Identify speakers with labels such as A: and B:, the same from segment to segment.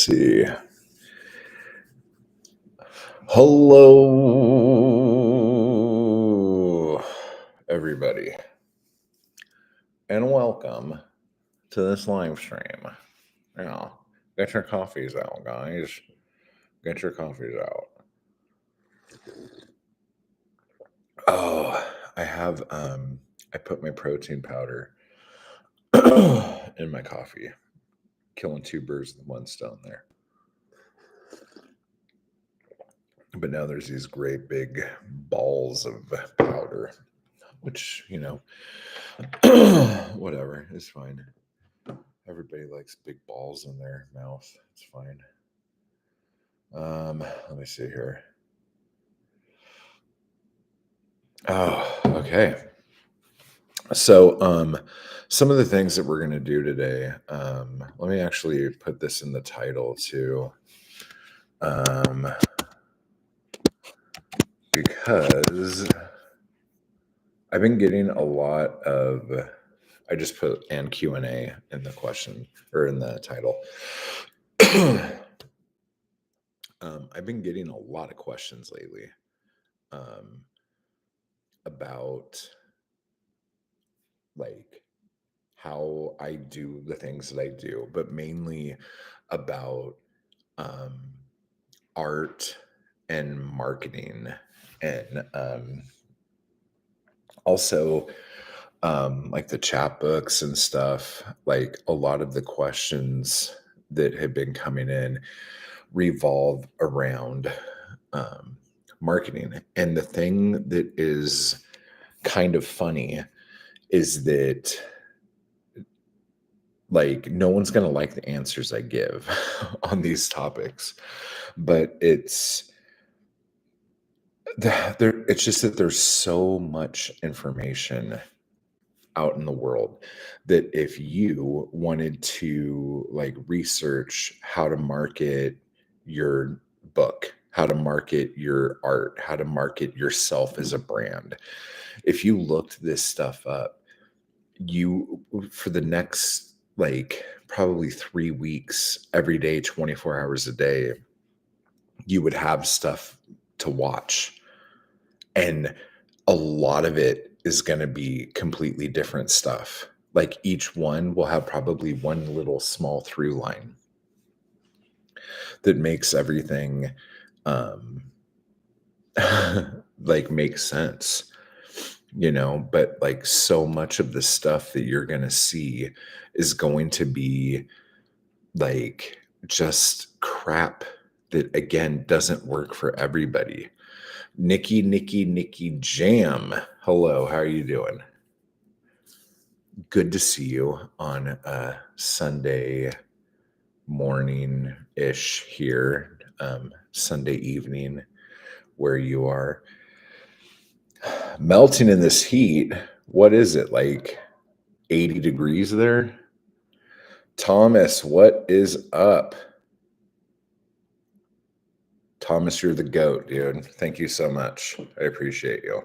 A: see. Hello, everybody, and welcome to this live stream. Now, get your coffees out, guys. Get your coffees out. Oh, I put my protein powder in my coffee, killing two birds with one stone there. But now there's these great big balls of powder, which, whatever, it's fine. Everybody likes big balls in their mouth. It's fine. Let me see here. Oh, okay. So, some of the things that we're going to do today, let me actually put this in the title too. Because I've been getting a lot of, I just put and Q&A in the question or in the title. I've been getting a lot of questions lately about like how I do the things that I do, but mainly about art and marketing, and also like the chapbooks and stuff. Like a lot of the questions that have been coming in revolve around marketing. And the thing that is kind of funny is that like no one's going to like the answers I give on these topics, but it's just that there's so much information out in the world that if you wanted to like research how to market your book, how to market your art, how to market yourself as a brand, if you looked this stuff up, you for the next like probably 3 weeks, every day, 24 hours a day, you would have stuff to watch. And a lot of it is going to be completely different stuff. Like each one will have probably one little small through line that makes everything like make sense, but like so much of the stuff that you're going to see is going to be like just crap that again doesn't work for everybody. Nikki Jam. Hello, how are you doing? Good to see you on a Sunday morning-ish here, Sunday evening where you are. Melting in this heat. What is it, like 80 degrees there? Thomas, what is up? Thomas, you're the GOAT, dude. Thank you so much. I appreciate you.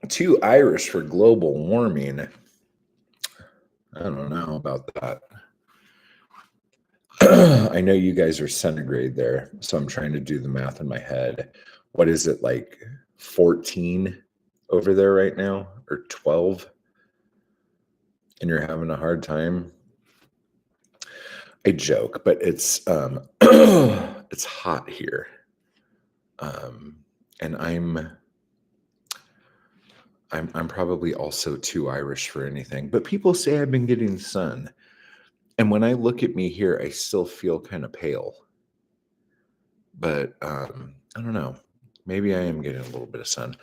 A: Too Irish for global warming. I don't know about that. I know you guys are centigrade there, so I'm trying to do the math in my head. What is it, like 14 over there right now, or 12? And you're having a hard time? I joke, but it's it's hot here. And I'm probably also too Irish for anything, but people say I've been getting sun. And when I look at me here, I still feel kind of pale. But I don't know. Maybe I am getting a little bit of sun.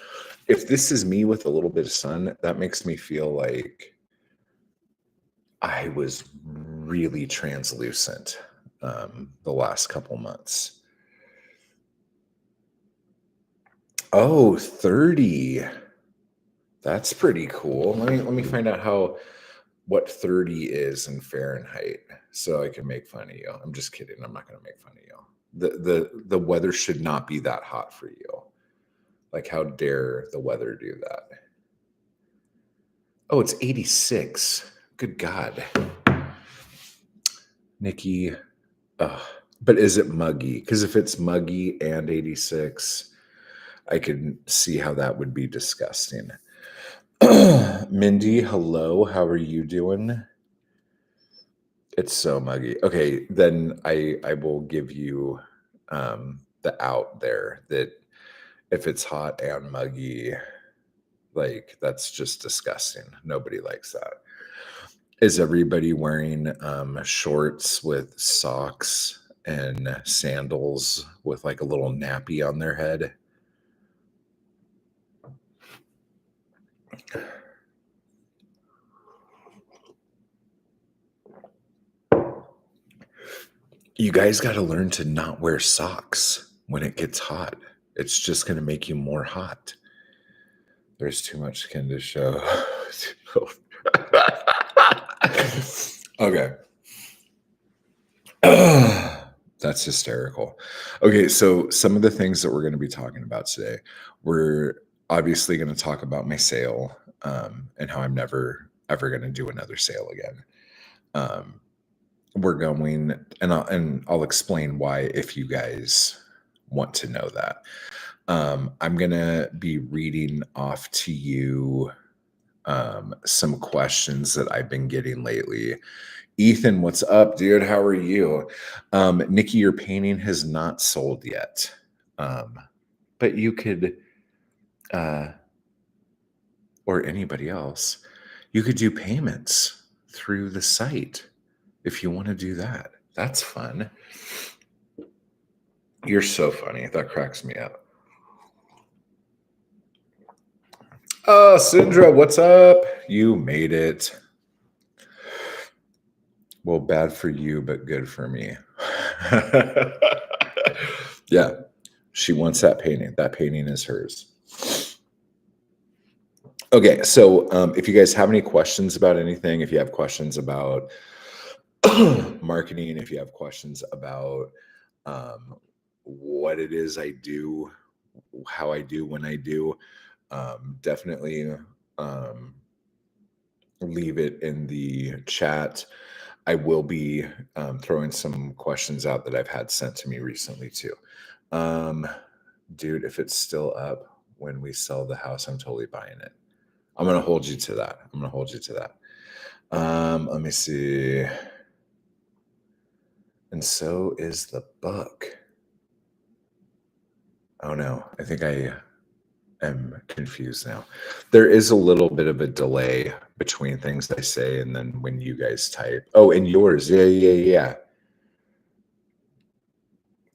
A: If this is me with a little bit of sun, that makes me feel like I was really translucent the last couple months. Oh, 30. That's pretty cool. Let me find out what 30 is in Fahrenheit so I can make fun of you. I'm just kidding. I'm not going to make fun of you. The weather should not be that hot for you. Like, how dare the weather do that? Oh, it's 86. Good God. Nikki. Ugh. But is it muggy? Because if it's muggy and 86, I can see how that would be disgusting. Mindy, hello. How are you doing? It's so muggy. Okay, then I will give you the out there that if it's hot and muggy, like that's just disgusting. Nobody likes that. Is everybody wearing shorts with socks and sandals with like a little nappy on their head? You guys got to learn to not wear socks when it gets hot. It's just going to make you more hot. There's too much skin to show. Okay. That's hysterical. Okay, so some of the things that we're going to be talking about today, we're obviously going to talk about my sale and how I'm never ever going to do another sale again. We're going, and I'll explain why if you guys want to know that. I'm going to be reading off to you some questions that I've been getting lately. Ethan, what's up, dude? How are you? Nikki, your painting has not sold yet. But you could, or anybody else, you could do payments through the site if you want to do that. That's fun. You're so funny. That cracks me up. Oh, Sindra, what's up? You made it. Well, bad for you, but good for me. Yeah, she wants that painting. That painting is hers. Okay, so if you guys have any questions about anything, if you have questions about marketing, if you have questions about what it is I do, how I do when I do, definitely leave it in the chat. I will be throwing some questions out that I've had sent to me recently too. Dude, if it's still up when we sell the house, I'm totally buying it. I'm going to hold you to that. I'm going to hold you to that. Let me see. And so is the book. Oh no, I think I am confused now. There is a little bit of a delay between things I say and then when you guys type. Oh, and yours. Yeah.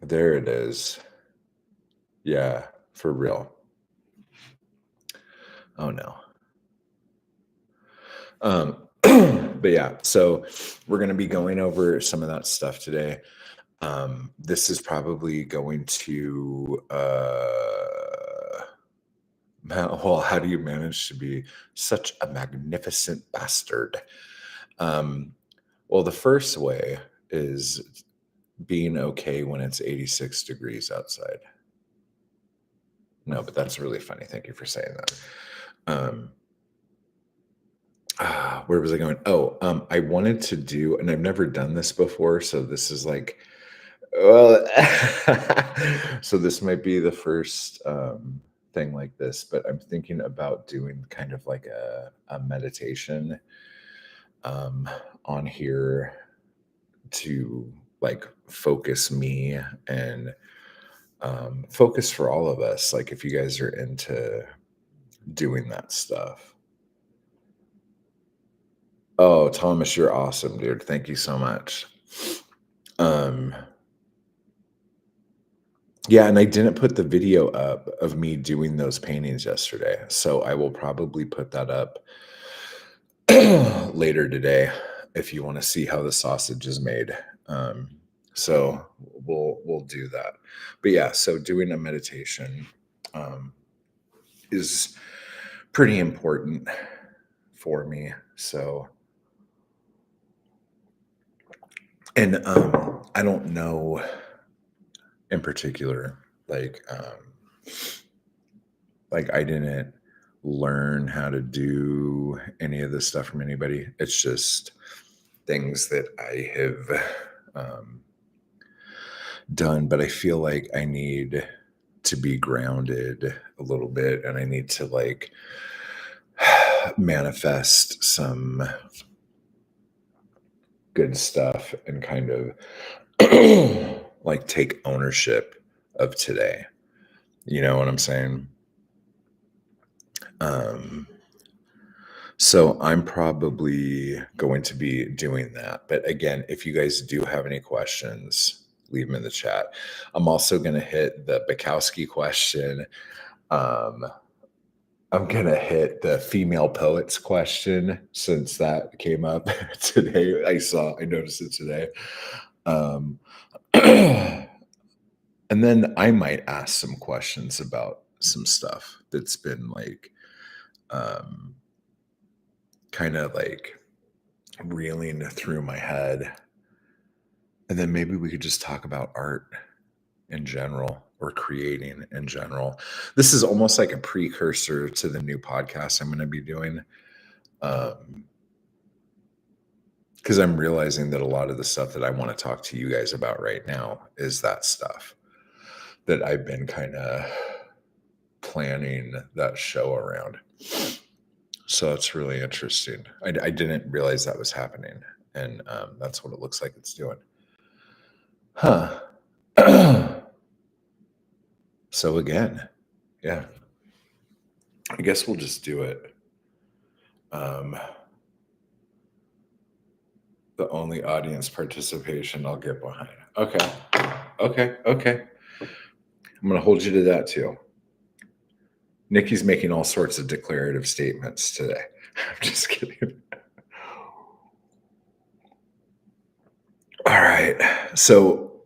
A: There it is. Yeah, for real. Oh no. But yeah, so we're going to be going over some of that stuff today. This is probably going to well, how do you manage to be such a magnificent bastard? Well, the first way is being okay when it's 86 degrees outside. No, but that's really funny. Thank you for saying that. Where was I going? Oh, I wanted to do, and I've never done this before, so this is like, well, so this might be the first thing like this, but I'm thinking about doing kind of like a meditation on here to like focus me and focus for all of us. Like if you guys are into doing that stuff. Oh, Thomas, you're awesome, dude. Thank you so much. Yeah, and I didn't put the video up of me doing those paintings yesterday, so I will probably put that up later today if you want to see how the sausage is made. So we'll do that. But yeah, so doing a meditation is pretty important for me. So, and I don't know in particular, like I didn't learn how to do any of this stuff from anybody. It's just things that I have done, but I feel like I need to be grounded a little bit, and I need to like manifest some good stuff and kind of like take ownership of today. You know what I'm saying? Um, so I'm probably going to be doing that. But again, if you guys do have any questions, leave them in the chat. I'm also going to hit the Bukowski question. Um, I'm going to hit the female poets question since that came up today. I noticed it today. And then I might ask some questions about some stuff that's been like, um, kind of like reeling through my head. And then maybe we could just talk about art in general or creating in general. This is almost like a precursor to the new podcast I'm going to be doing. Because I'm realizing that a lot of the stuff that I want to talk to you guys about right now is that stuff that I've been kind of planning that show around. So it's really interesting. I didn't realize that was happening. And that's what it looks like it's doing. Huh. So again, yeah, I guess we'll just do it. The only audience participation I'll get behind. Okay. I'm going to hold you to that too. Nikki's making all sorts of declarative statements today. I'm just kidding. All right. So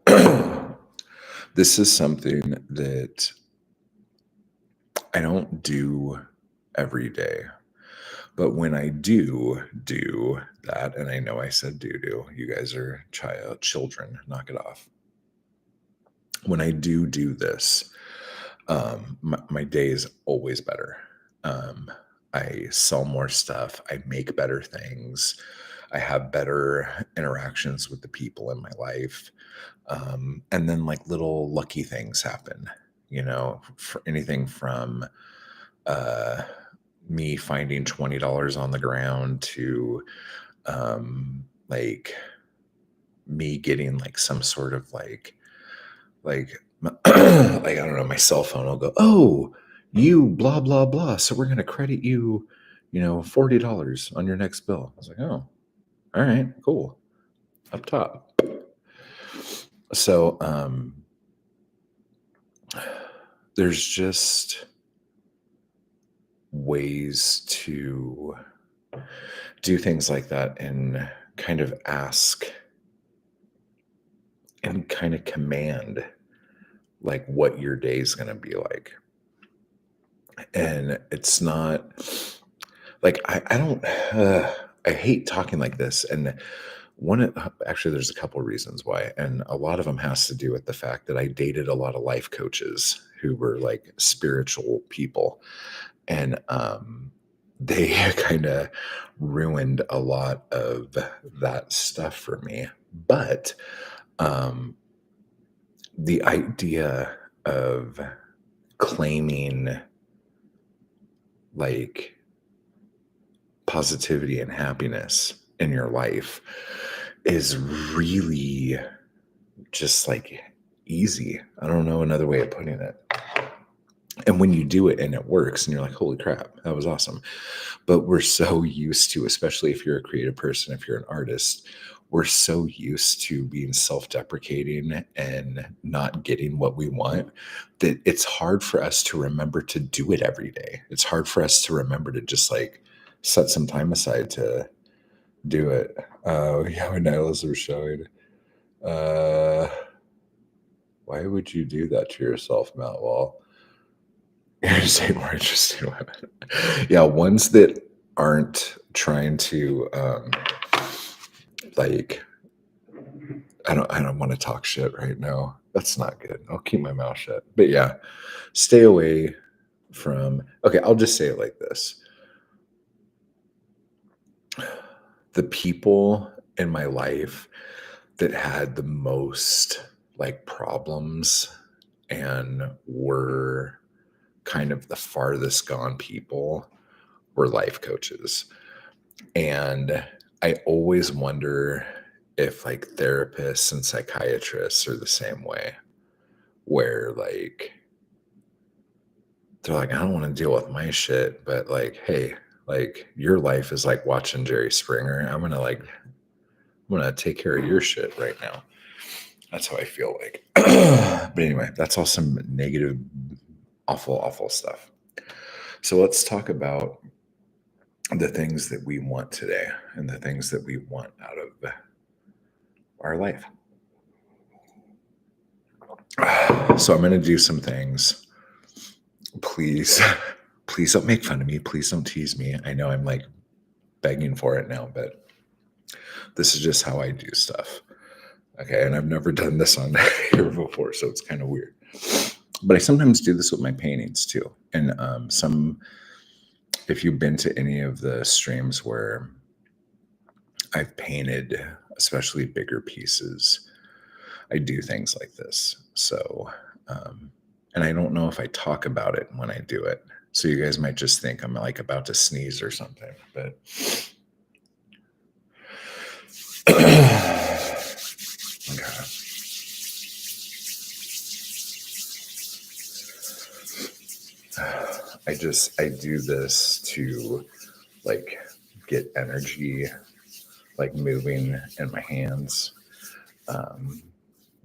A: this is something that I don't do every day. But when I do that, and I know I said do, you guys are children, knock it off. When I do this, my day is always better. I sell more stuff. I make better things. I have better interactions with the people in my life. And then like little lucky things happen, you know, for anything from me finding $20 on the ground to like me getting like some sort of like like I don't know, my cell phone will go, oh, you blah blah blah, so we're going to credit you, you know, $40 on your next bill. I was like, oh, all right, cool, up top. So there's just ways to do things like that and kind of ask and kind of command like what your day is going to be like. And it's not like I don't I hate talking like this. And actually there's a couple of reasons why, and a lot of them has to do with the fact that I dated a lot of life coaches who were like spiritual people, and they kind of ruined a lot of that stuff for me. But the idea of claiming like positivity and happiness in your life is really just like easy. I don't know another way of putting it. And when you do it and it works and you're like, holy crap, that was awesome. But we're so used to, especially if you're a creative person, if you're an artist, we're so used to being self-deprecating and not getting what we want that it's hard for us to remember to do it every day. It's hard for us to remember to just like set some time aside to do it. Yeah, when Nyla's were showing. Why would you do that to yourself, Matt Wall? You're saying more interesting women. Yeah, ones that aren't trying to like I don't want to talk shit right now. That's not good. I'll keep my mouth shut. But yeah, stay away from, okay, I'll just say it like this. The people in my life that had the most like problems and were kind of the farthest gone people were life coaches. And I always wonder if like therapists and psychiatrists are the same way, where like they're like, I don't want to deal with my shit, but like, hey, like your life is like watching Jerry Springer. I'm gonna take care of your shit right now. That's how I feel like. But anyway, that's all some negative, awful, awful stuff. So let's talk about the things that we want today and the things that we want out of our life. So I'm going to do some things. Please, please don't make fun of me. Please don't tease me. I know I'm like begging for it now, but this is just how I do stuff. Okay. And I've never done this on here before, so it's kind of weird. But I sometimes do this with my paintings too. And if you've been to any of the streams where I've painted, especially bigger pieces, I do things like this. So, and I don't know if I talk about it when I do it. So you guys might just think I'm like about to sneeze or something, but okay. I do this to like get energy like moving in my hands.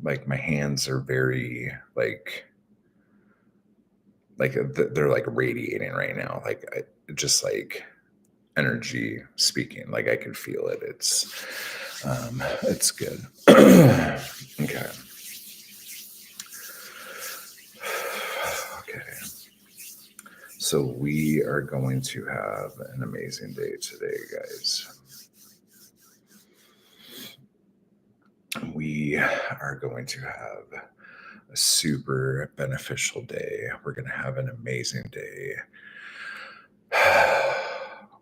A: Like my hands are very they're like radiating right now. Like just like energy speaking. Like I can feel it. It's good. Okay. Okay. So we are going to have an amazing day today, guys. We are going to have a super beneficial day. We're going to have an amazing day.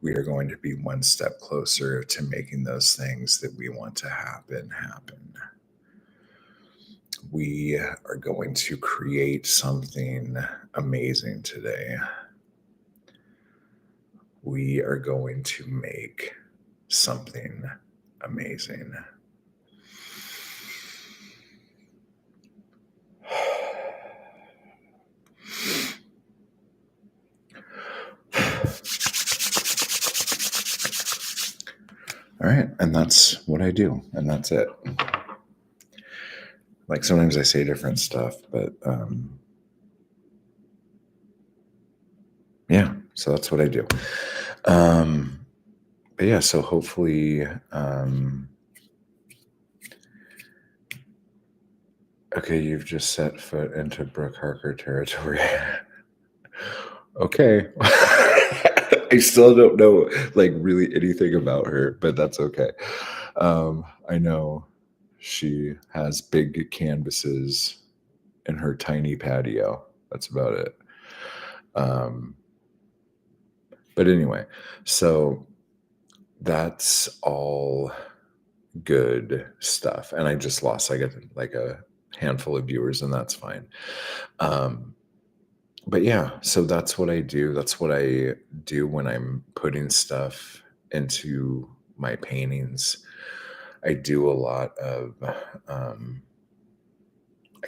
A: We are going to be one step closer to making those things that we want to happen. We are going to create something amazing today. We are going to make something amazing. All right. And that's what I do. And that's it. Like sometimes I say different stuff, but yeah, so that's what I do. But yeah, so hopefully, okay, you've just set foot into Brooke Harker territory. Okay. I still don't know like really anything about her, but that's okay. I know she has big canvases in her tiny patio. That's about it. But anyway, so that's all good stuff. And I just lost like a handful of viewers, and that's fine. But yeah, so that's what I do. That's what I do when I'm putting stuff into my paintings. I do a lot of, I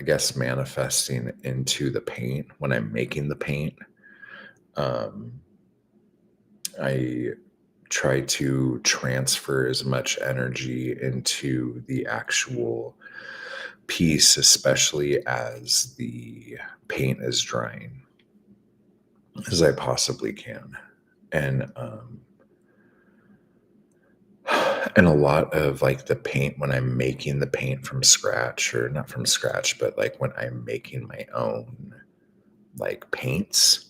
A: guess, manifesting into the paint when I'm making the paint. I try to transfer as much energy into the actual piece, especially as the paint is drying, as I possibly can. And a lot of like the paint, when I'm making the paint from scratch, or not from scratch, but like when I'm making my own like paints,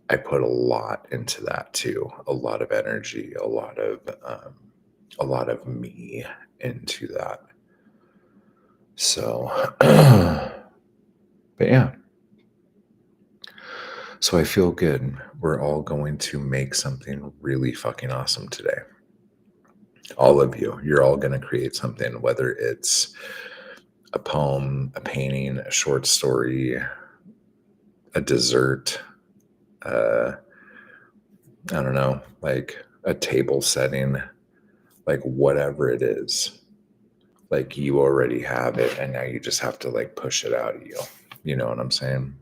A: I put a lot into that too. A lot of energy, a lot of me into that. So, but yeah. So I feel good. We're all going to make something really fucking awesome today. All of you, you're all going to create something, whether it's a poem, a painting, a short story, a dessert, uh, I don't know, like a table setting, like whatever it is, like you already have it and now you just have to like push it out of you. You know what I'm saying?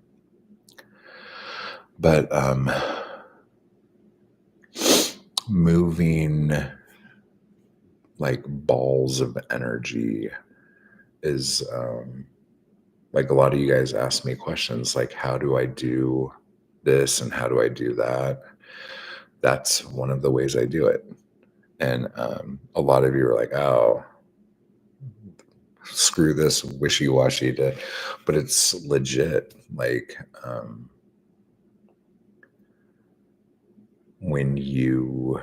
A: But moving like balls of energy is like a lot of you guys ask me questions like, how do I do this and how do I do that? That's one of the ways I do it. And a lot of you are like, oh, screw this wishy-washy but it's legit. Like when you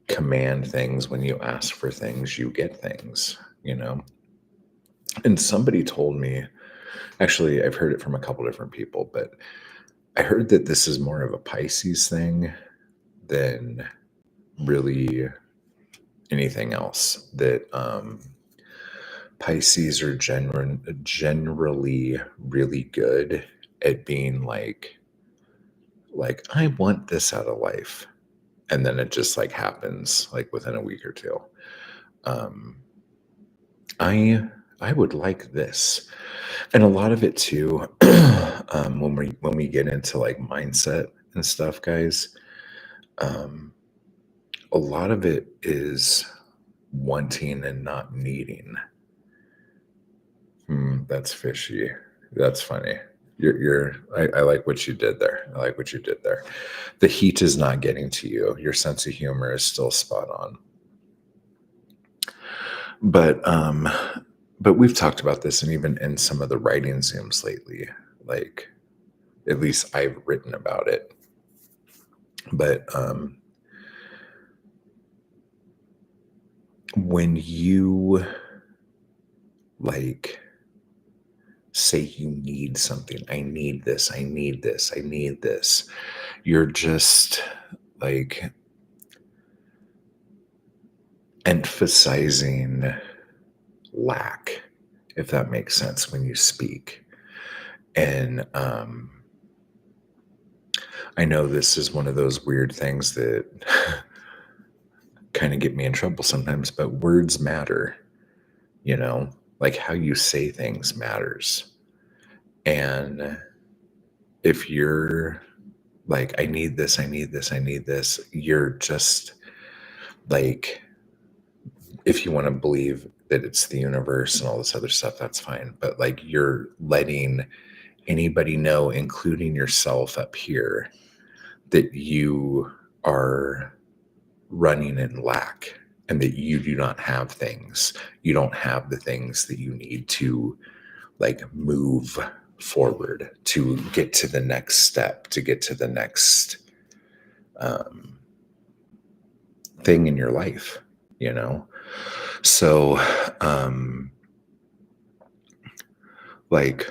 A: command things, when you ask for things, you get things, you know. And somebody told me, actually I've heard it from a couple different people, but I heard that this is more of a Pisces thing than really anything else. That Pisces are generally really good at being like I want this out of life, and then it just like happens like within a week or two. I I would like this, and a lot of it too. When we get into like mindset and stuff, guys, um, a lot of it is wanting and not needing. That's fishy. That's funny. I like what you did there. I like what you did there. The heat is not getting to you. Your sense of humor is still spot on. But we've talked about this, and even in some of the writing Zooms lately, like at least I've written about it. But when you like say you need something, I need this, I need this, I need this, you're just like emphasizing lack, if that makes sense, when you speak. And I know this is one of those weird things that kind of get me in trouble sometimes, but words matter, you know, like how you say things matters. And if you're like, I need this, I need this, I need this, you're just like, if you want to believe that it's the universe and all this other stuff, that's fine. But like, you're letting anybody know, including yourself up here, that you are running in lack and that you do not have things. You don't have the things that you need to like move forward, to get to the next step, to get to the next thing in your life, you know? So, like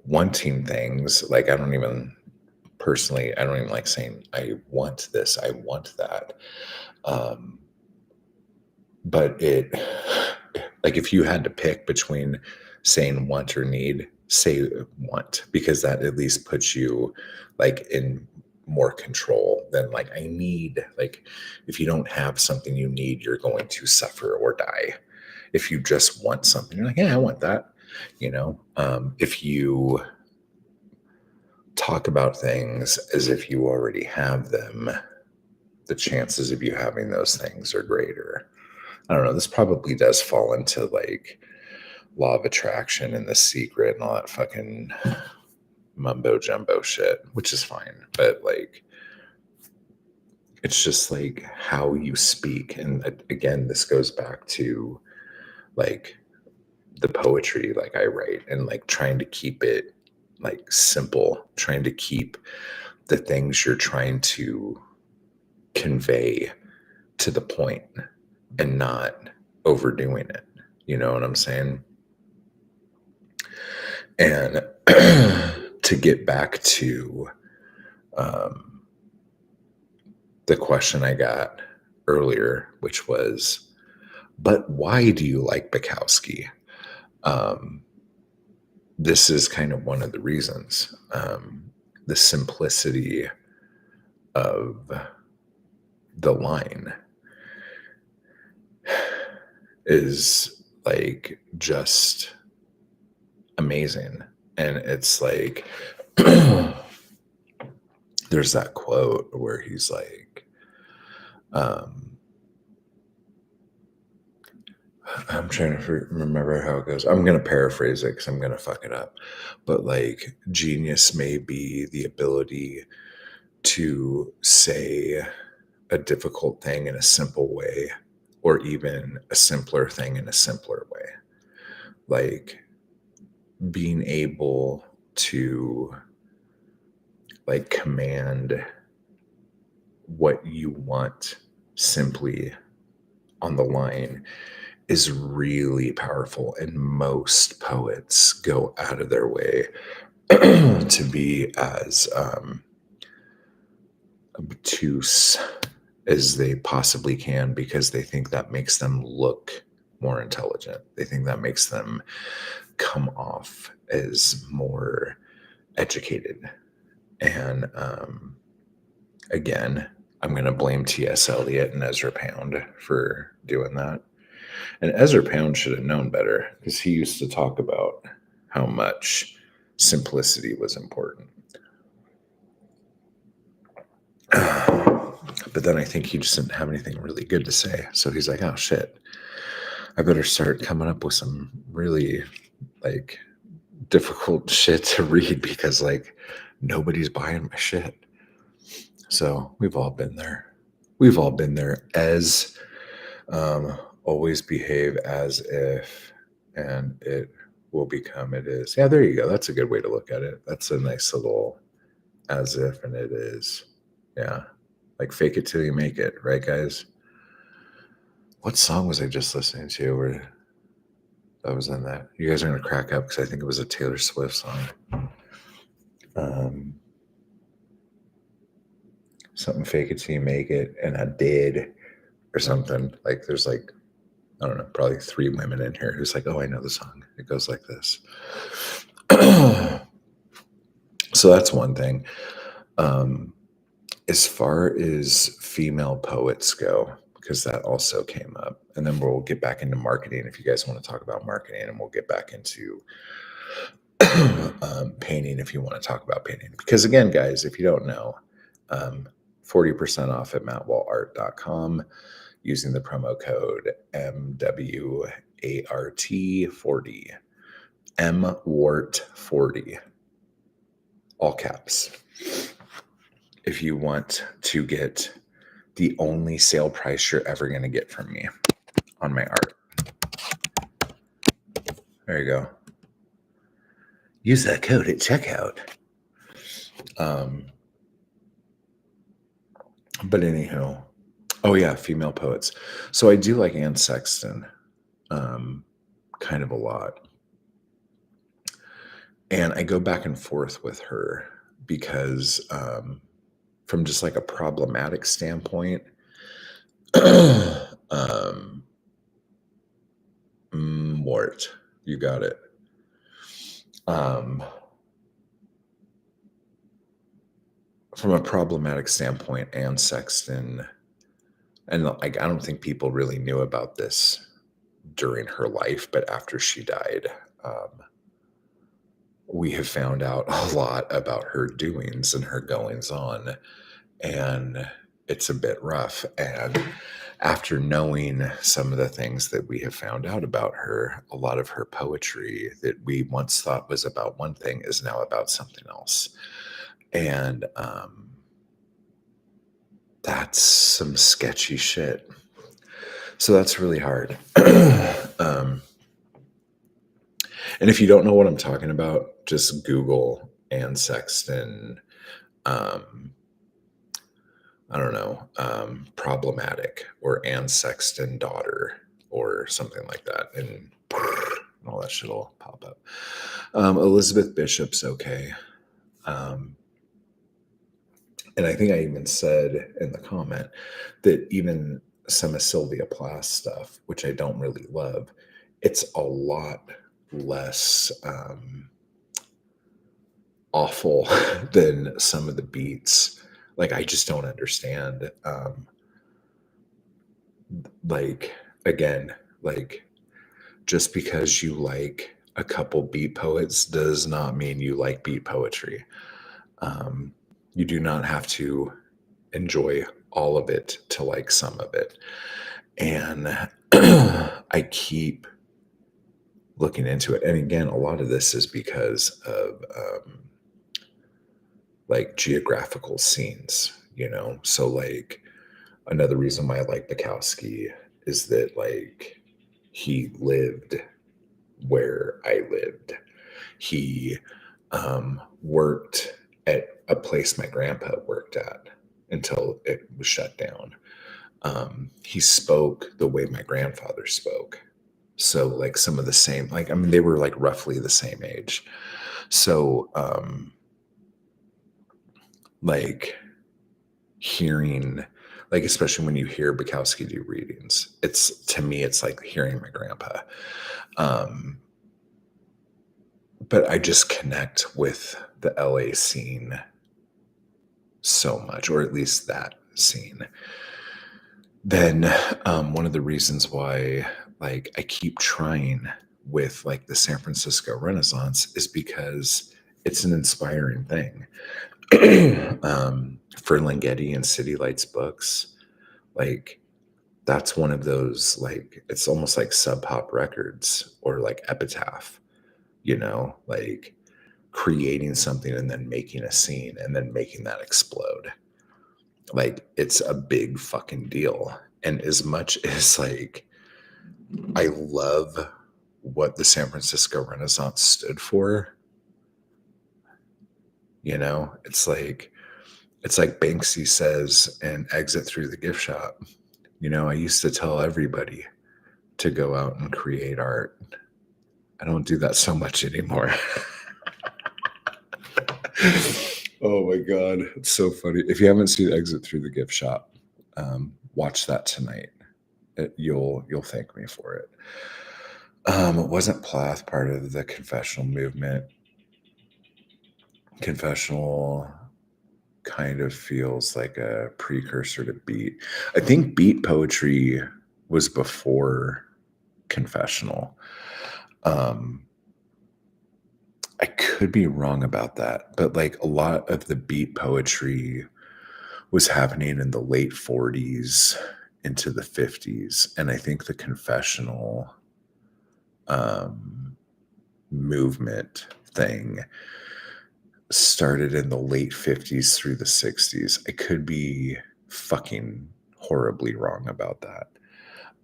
A: wanting things, like I don't even like saying, I want this, I want that. But it, like if you had to pick between saying want or need, say want, because that at least puts you like in more control than like I need. Like if you don't have something you need, you're going to suffer or die. If you just want something, you're like, yeah, I want that. You know, if you talk about things as if you already have them, the chances of you having those things are greater. I don't know. This probably does fall into like law of attraction and The Secret and all that fucking mumbo jumbo shit, which is fine. But like, it's just like how you speak. And again, this goes back to like the poetry like I write and like trying to keep it like simple, trying to keep the things you're trying to convey to the point and not overdoing it. You know what I'm saying? And to get back to the question I got earlier, which was, but why do you like Bukowski? Um, this is kind of one of the reasons. The simplicity of the line is like just amazing. And it's like, there's that quote where he's like, I'm trying to remember how it goes. I'm going to paraphrase it because I'm going to fuck it up. But like, genius may be the ability to say a difficult thing in a simple way, or even a simpler thing in a simpler way. Like, being able to like command what you want simply on the line is really powerful, and most poets go out of their way to be as obtuse as they possibly can, because they think that makes them look more intelligent. They think that makes them come off as more educated. And again, I'm going to blame T.S. Eliot and Ezra Pound for doing that. And Ezra Pound should have known better, because he used to talk about how much simplicity was important. But then I think he just didn't have anything really good to say. So he's like, oh shit, I better start coming up with some really like difficult shit to read, because like nobody's buying my shit. So we've all been there. We've all been there. As always behave as if, and it will become it is. Yeah, there you go. That's a good way to look at it. That's a nice little as if and it is. Yeah. Like fake it till you make it, right, guys? What song was I just listening to where that was in that? You guys are going to crack up because I think it was a Taylor Swift song. Something fake it till you make it, and I did, or something. Like there's like, I don't know, probably 3 women in here who's like, oh, I know the song. It goes like this. So that's one thing. As far as female poets go, because that also came up, and then we'll get back into marketing if you guys want to talk about marketing, and we'll get back into painting if you want to talk about painting. Because again, guys, if you don't know, 40% off at mattwallart.com using the promo code MWART40. MWART40. All caps. If you want to get the only sale price you're ever going to get from me on my art. There you go. Use that code at checkout. But anyhow, oh yeah, female poets. So I do like Anne Sexton kind of a lot. And I go back and forth with her because from just like a problematic standpoint, Mort, you got it. From a problematic standpoint, Anne Sexton, and like I don't think people really knew about this during her life, but after she died, we have found out a lot about her doings and her goings on, and it's a bit rough. And after knowing some of the things that we have found out about her, a lot of her poetry that we once thought was about one thing is now about something else. And that's some sketchy shit. So that's really hard. And if you don't know what I'm talking about, just Google Anne Sexton, I don't know, problematic, or Anne Sexton daughter, or something like that. And all that shit will pop up. Elizabeth Bishop's okay. And I think I even said in the comment that even some of Sylvia Plath's stuff, which I don't really love, it's a lot less awful than some of the beats. Like, I just don't understand. Like, again, like, just because you like a couple beat poets does not mean you like beat poetry. Um, you do not have to enjoy all of it to like some of it. And I keep looking into it. And again, a lot of this is because of like geographical scenes, you know? So, like, another reason why I like Bukowski is that, like, he lived where I lived. He worked at a place my grandpa worked at until it was shut down. He spoke the way my grandfather spoke. So, like, some of the same, like, I mean, they were like roughly the same age. So, like, hearing, like, especially when you hear Bukowski do readings, it's, to me, it's like hearing my grandpa. Um, but I just connect with the LA scene so much, or at least that scene. Then one of the reasons why, like, I keep trying with like the San Francisco Renaissance is because it's an inspiring thing. Ferlinghetti and City Lights books, like, that's one of those, like, it's almost like Sub Pop Records or like Epitaph, you know, like creating something and then making a scene and then making that explode. Like, it's a big fucking deal. And as much as, like, I love what the San Francisco Renaissance stood for, you know, it's like Banksy says in Exit Through the Gift Shop. You know, I used to tell everybody to go out and create art. I don't do that so much anymore. Oh my god, it's so funny. If you haven't seen Exit Through the Gift Shop, watch that tonight. You'll thank me for it. Wasn't Plath part of the confessional movement? Confessional kind of feels like a precursor to beat. I think beat poetry was before confessional. I could be wrong about that, but like a lot of the beat poetry was happening in the late 40s into the 50s. And I think the confessional movement thing started in the late 50s through the 60s. I could be fucking horribly wrong about that.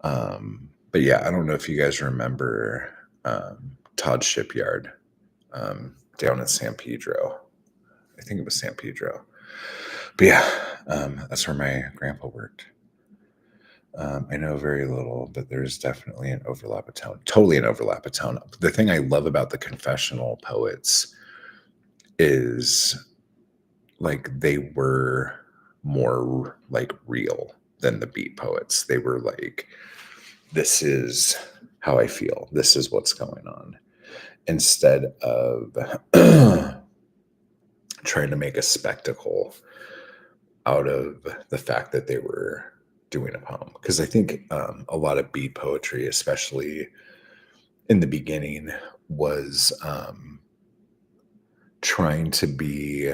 A: But yeah, I don't know if you guys remember Todd Shipyard down in San Pedro. I think it was San Pedro. But yeah, that's where my grandpa worked. I know very little, but there's definitely an overlap of tone. Totally an overlap of tone. The thing I love about the confessional poets is, like, they were more like real than the beat poets. They were like, this is how I feel. This is what's going on. Instead of trying to make a spectacle out of the fact that they were doing a poem. Because I think a lot of beat poetry, especially in the beginning, was trying to be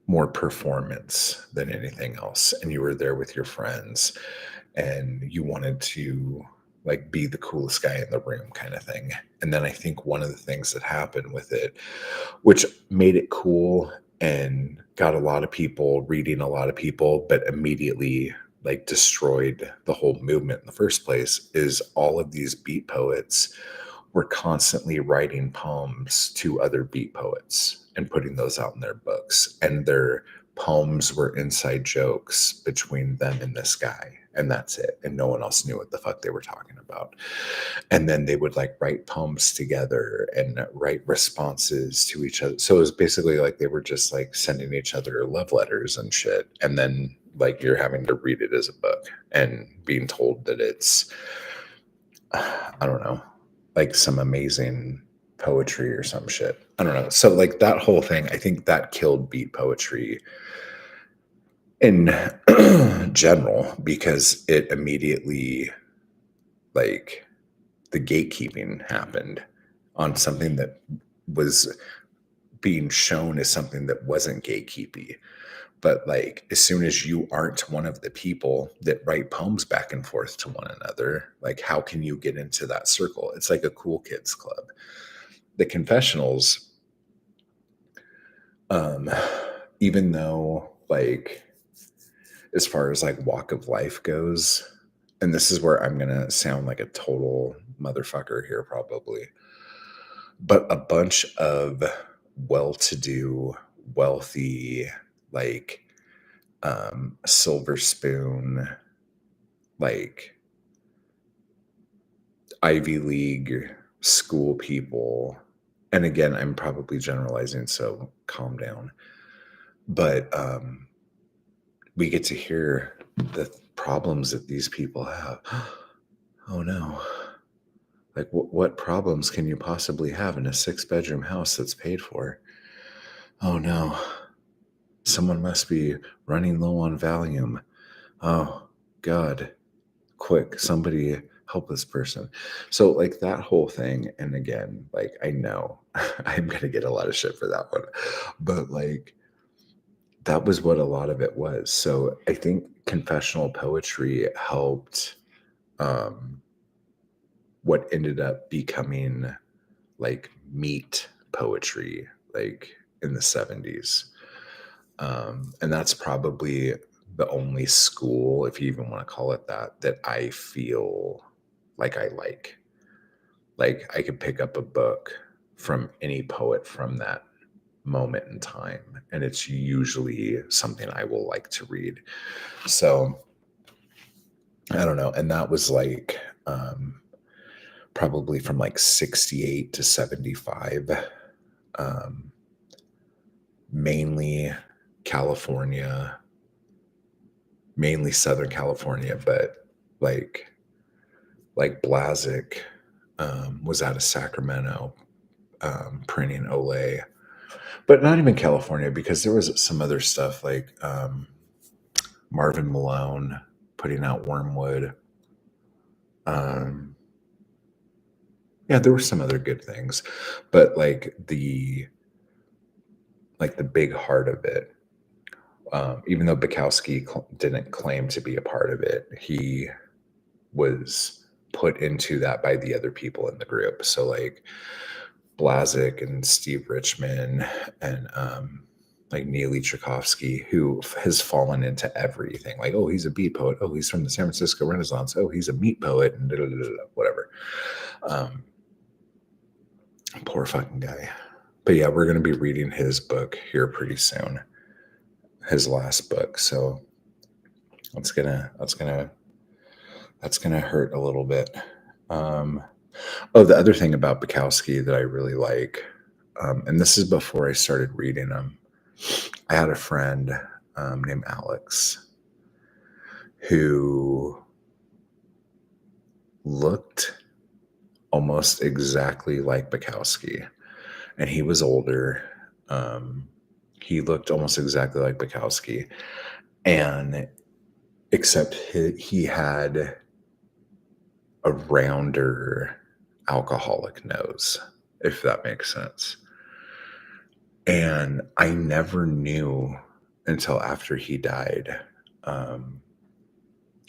A: more performance than anything else. And you were there with your friends and you wanted to, like, be the coolest guy in the room kind of thing. And then I think one of the things that happened with it, which made it cool and got a lot of people reading, a lot of people, but immediately, like, destroyed the whole movement in the first place, is all of these beat poets were constantly writing poems to other beat poets and putting those out in their books. And their poems were inside jokes between them and this guy, and that's it. And no one else knew what the fuck they were talking about. And then they would like write poems together and write responses to each other. So it was basically like they were just like sending each other love letters and shit. And then like you're having to read it as a book and being told that it's, I don't know, like some amazing poetry or some shit. I don't know. So like that whole thing, I think that killed beat poetry in general because it immediately like the gatekeeping happened on something that was being shown as something that wasn't gatekeepy. But like as soon as you aren't one of the people that write poems back and forth to one another, like how can you get into that circle? It's like a cool kids club. The confessionals, um, even though like as far as like walk of life goes, and this is where I'm gonna sound like a total motherfucker here probably, but a bunch of well-to-do, wealthy, like silver spoon, like Ivy League school people. And again, I'm probably generalizing, so calm down. But we get to hear the problems that these people have. Oh no. Like, what problems can you possibly have in a 6-bedroom house that's paid for? Oh no. Someone must be running low on Valium. Oh, God. Quick, somebody help this person. So, like, that whole thing, and again, like, I know I'm going to get a lot of shit for that one, but like, that was what a lot of it was. So, I think confessional poetry helped um, what ended up becoming like meat poetry, like in the 70s. And that's probably the only school, if you even want to call it that, that I feel like I like. Like I could pick up a book from any poet from that moment in time, and it's usually something I will like to read. So I don't know. And that was like probably from like 68 to 75, um, mainly California, mainly Southern California, but like Blazik was out of Sacramento printing Olay, but not even California because there was some other stuff like Marvin Malone putting out Wormwood. Um, yeah, there were some other good things, but like the big heart of it. Even though Bukowski didn't claim to be a part of it, he was put into that by the other people in the group. So like Blazik and Steve Richman and like Neely Tchaikovsky, who has fallen into everything. Like, oh, he's a beat poet. Oh, he's from the San Francisco Renaissance. Oh, he's a meat poet, and whatever. Poor fucking guy. But yeah, we're gonna be reading his book here pretty soon. His last book. So that's gonna hurt a little bit. Oh, the other thing about Bukowski that I really like, and this is before I started reading him, I had a friend named Alex who looked almost exactly like Bukowski, and he was older. He looked almost exactly like Bukowski, and except he had a rounder alcoholic nose, if that makes sense. And I never knew until after he died, and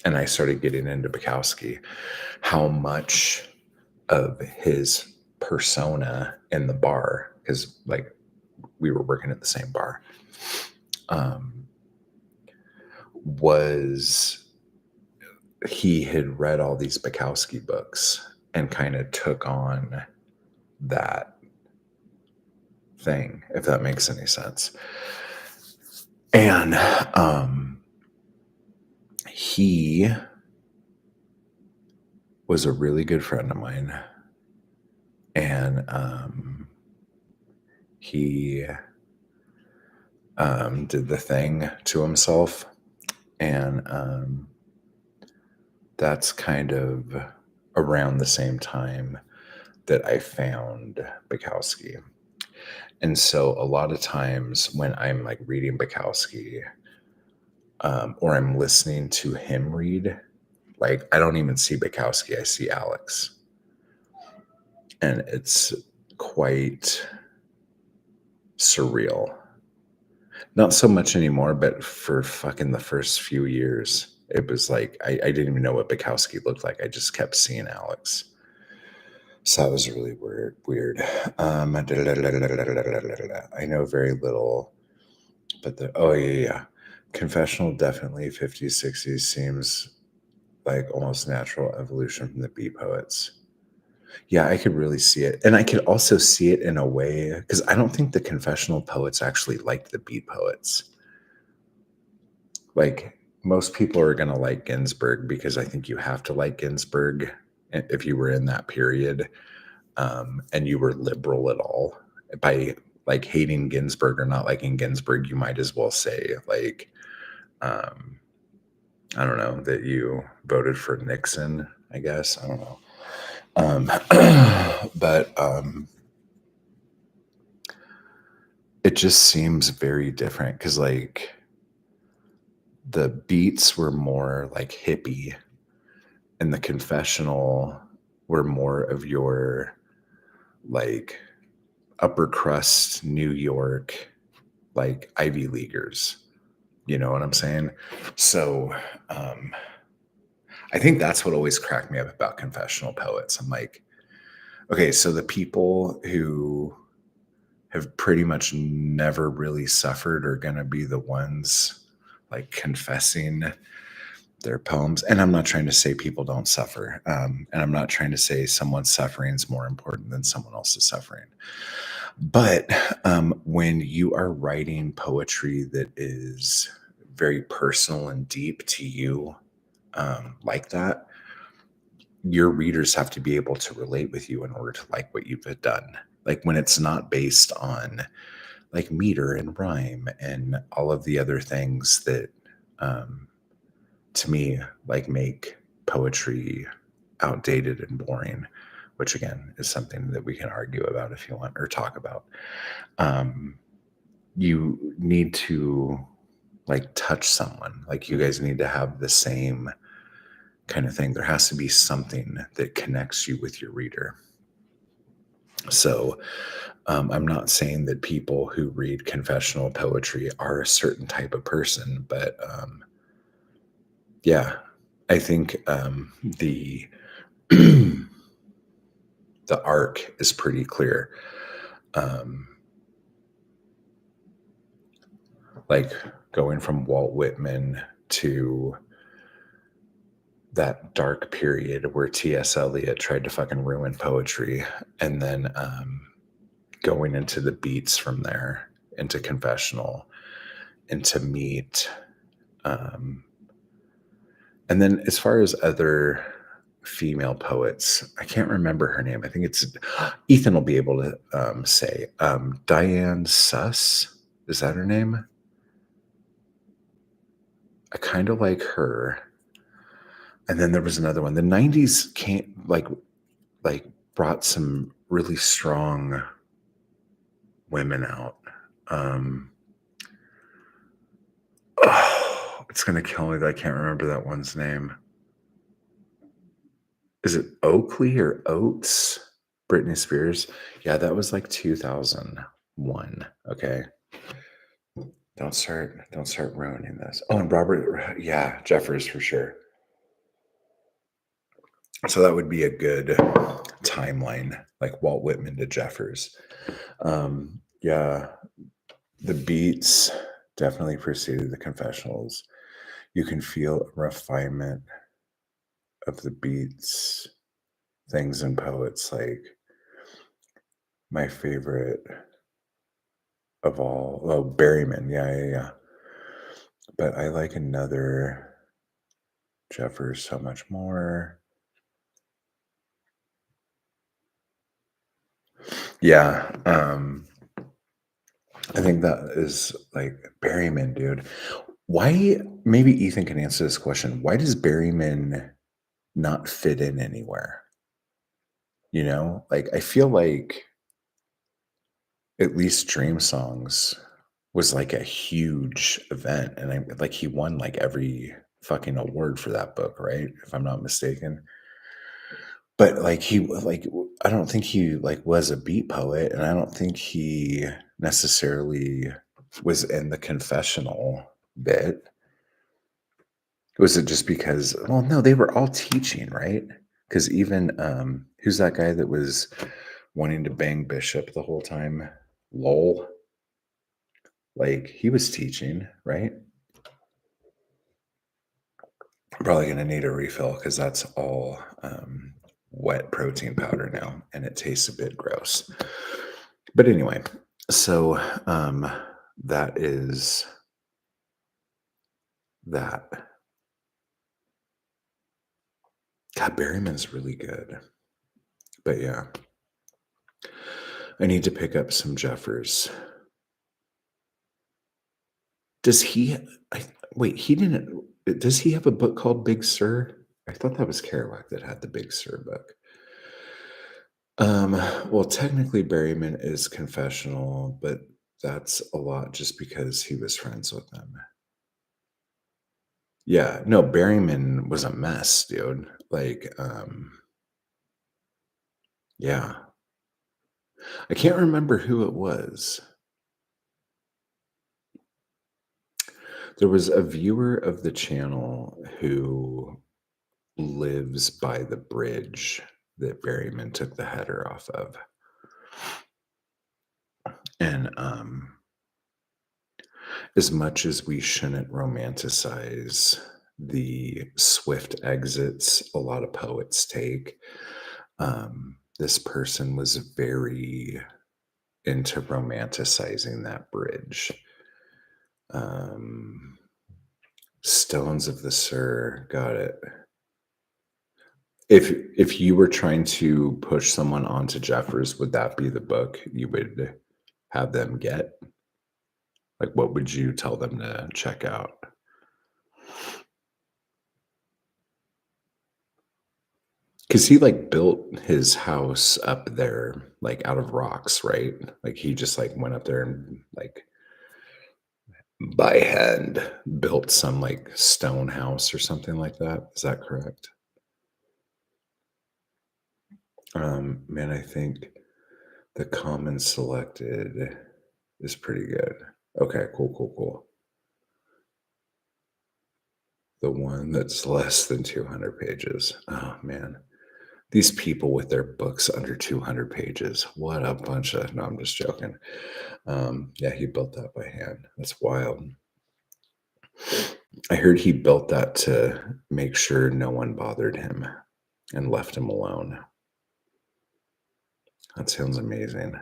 A: I started getting into Bukowski, how much of his persona in the bar, because like we were working at the same bar, was he had read all these Bukowski books and kind of took on that thing, if that makes any sense. And he was a really good friend of mine. And he did the thing to himself. And that's kind of around the same time that I found Bukowski. And so a lot of times when I'm like reading Bukowski, or I'm listening to him read, like I don't even see Bukowski, I see Alex. And it's quite surreal. Not so much anymore, but for fucking the first few years, it was like I didn't even know what Bukowski looked like. I just kept seeing Alex. So that was really weird. I know very little, but yeah. Confessional definitely 50s, 60s seems like almost natural evolution from the beat poets. Yeah, I could really see it. And I could also see it in a way because I don't think the confessional poets actually liked the beat poets. Like most people are going to like Ginsberg because I think you have to like Ginsberg if you were in that period, and you were liberal at all. By like hating Ginsberg or not liking Ginsberg, you might as well say like, I don't know, that you voted for Nixon, I guess. I don't know. But it just seems very different because like the beats were more like hippie and the confessional were more of your like upper crust New York, like Ivy Leaguers. You know what I'm saying? So I think that's what always cracked me up about confessional poets. I'm like, okay, so the people who have pretty much never really suffered are going to be the ones like confessing their poems. And I'm not trying to say people don't suffer. And I'm not trying to say someone's suffering is more important than someone else's suffering. But when you are writing poetry that is very personal and deep to you, like that, your readers have to be able to relate with you in order to like what you've done. Like when it's not based on like meter and rhyme and all of the other things that, to me, like make poetry outdated and boring, which again is something that we can argue about if you want or talk about. You need to like touch someone. Like you guys need to have the same kind of thing. There has to be something that connects you with your reader. So I'm not saying that people who read confessional poetry are a certain type of person, but yeah, I think the the arc is pretty clear. Like going from Walt Whitman to that dark period where T.S. Eliot tried to fucking ruin poetry, and then going into the beats from there, into confessional, into meat. And then as far as other female poets, I can't remember her name. I think it's Ethan will be able to say Diane Suss. Is that her name? I kind of like her. And then there was another one. The 90s came like brought some really strong women out. Oh, it's gonna kill me that I can't remember that one's name. Is it Oakley or Oates? Britney Spears. Yeah, that was like 2001. Okay. Don't start ruining this. Oh, and Robert, yeah, Jeffers for sure. So that would be a good timeline, like Walt Whitman to Jeffers. Yeah, the beats definitely preceded the confessionals. You can feel a refinement of the beats, things and poets. Like my favorite of all, oh, Berryman. Yeah. But I like another Jeffers so much more. Yeah, I think that is like Berryman, dude. Why? Maybe Ethan can answer this question. Why does Berryman not fit in anywhere? You know, like I feel like at least Dream Songs was like a huge event, and I like he won like every fucking award for that book, right? If I'm not mistaken. But like I don't think he like was a beat poet, and I don't think he necessarily was in the confessional bit. Was it just because, well, no, they were all teaching, right? Because even who's that guy that was wanting to bang Bishop the whole time? Lowell. Like he was teaching, right? Probably gonna need a refill because that's all wet protein powder now, and it tastes a bit gross. But anyway, so that is that. God, Berryman's really good. But yeah, I need to pick up some Jeffers. Does he? I, wait, he didn't. Does he have a book called Big Sur? I thought that was Kerouac that had the Big Sur book. Well, technically, Berryman is confessional, but that's a lot just because he was friends with them. Yeah, no, Berryman was a mess, dude. Like, yeah, I can't remember who it was. There was a viewer of the channel who lives by the bridge that Berryman took the header off of. And as much as we shouldn't romanticize the swift exits a lot of poets take, this person was very into romanticizing that bridge. Um, Stones of the Sur, got it. If you were trying to push someone onto Jeffers, would that be the book you would have them get? Like, what would you tell them to check out? Because he like built his house up there, like out of rocks, right? Like he just like went up there and like by hand built some like stone house or something like that. Is that correct? Man, I think the common selected is pretty good. Okay, cool, cool, cool. The one that's less than 200 pages. Oh man. These people with their books under 200 pages. What a bunch of, no, I'm just joking. Yeah, he built that by hand. That's wild. I heard he built that to make sure no one bothered him and left him alone. That sounds amazing.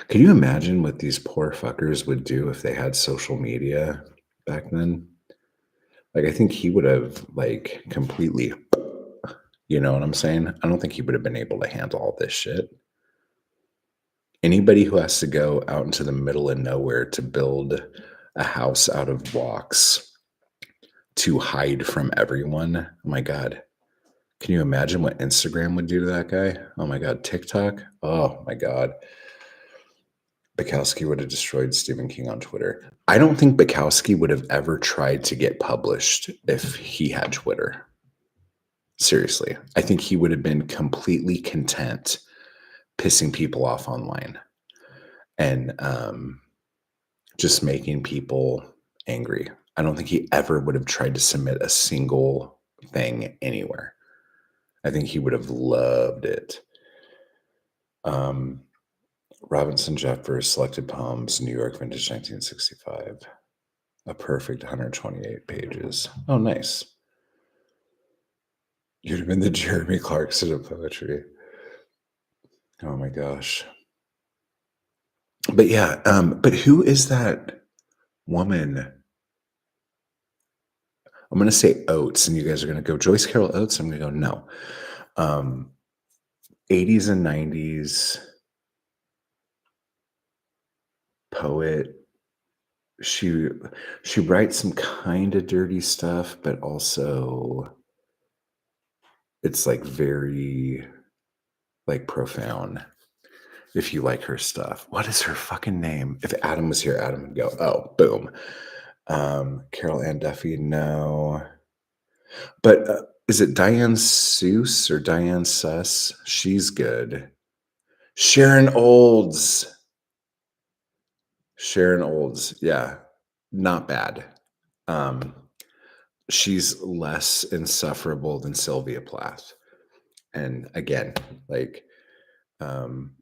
A: Can you imagine what these poor fuckers would do if they had social media back then? Like, I think he would have, like, completely, you know what I'm saying? I don't think he would have been able to handle all this shit. Anybody who has to go out into the middle of nowhere to build a house out of rocks to hide from everyone, oh my God. Can you imagine what Instagram would do to that guy? Oh my God. TikTok? Oh my God. Bukowski would have destroyed Stephen King on Twitter. I don't think Bukowski would have ever tried to get published if he had Twitter. Seriously. I think he would have been completely content pissing people off online and just making people angry. I don't think he ever would have tried to submit a single thing anywhere. I think he would have loved it. Robinson Jeffers, Selected Poems, New York, Vintage 1965. A perfect 128 pages. Oh, nice. You'd have been the Jeremy Clarkson of poetry. Oh my gosh. But yeah, but who is that woman I'm gonna say Oates, and you guys are gonna go, Joyce Carol Oates? I'm gonna go, no. Um, 80s and 90s poet. She she writes some kinda dirty stuff, but also it's, like, very, like, profound if you like her stuff. What is her fucking name? If Adam was here, Adam would go, "Oh, boom." Carol Ann Duffy, no. But, is it Diane Seuss or Diane Suss? She's good. Sharon Olds. Sharon Olds, yeah, not bad. Um, she's less insufferable than Sylvia Plath. And again, like, um,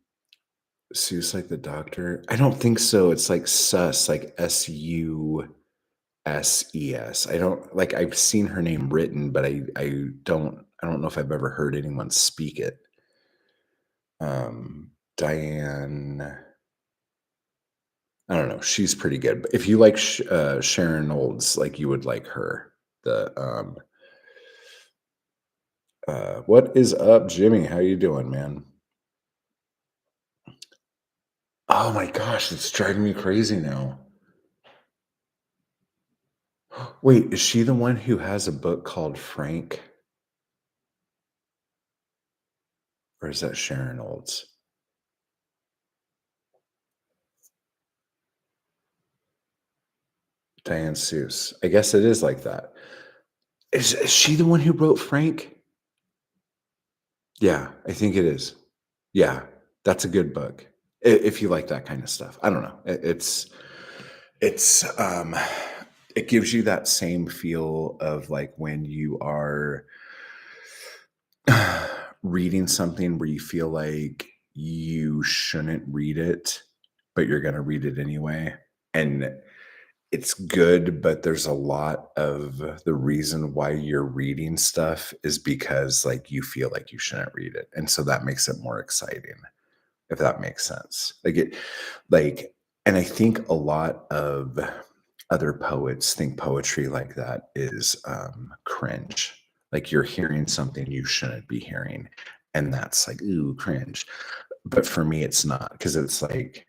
A: Seuss like the doctor? I don't think so. It's like Suss, like Suses. I don't like I've seen her name written, but I don't know if I've ever heard anyone speak it. Diane, I don't know. She's pretty good. But if you like Sharon Olds, like you would like her. The what is up, Jimmy? How you doing, man? Oh my gosh, it's driving me crazy now. Wait, is she the one who has a book called Frank, or is that Sharon Olds? Diane Seuss. I guess it is like that. Is she the one who wrote Frank? Yeah, I think it is. Yeah, that's a good book. If you like that kind of stuff. I don't know. It's it gives you that same feel of like when you are reading something where you feel like you shouldn't read it, but you're going to read it anyway. And it's good, but there's a lot of the reason why you're reading stuff is because like you feel like you shouldn't read it. And so that makes it more exciting, if that makes sense. Like, and I think a lot of other poets think poetry like that is cringe. Like you're hearing something you shouldn't be hearing. And that's like, ooh, cringe. But for me, it's not because it's like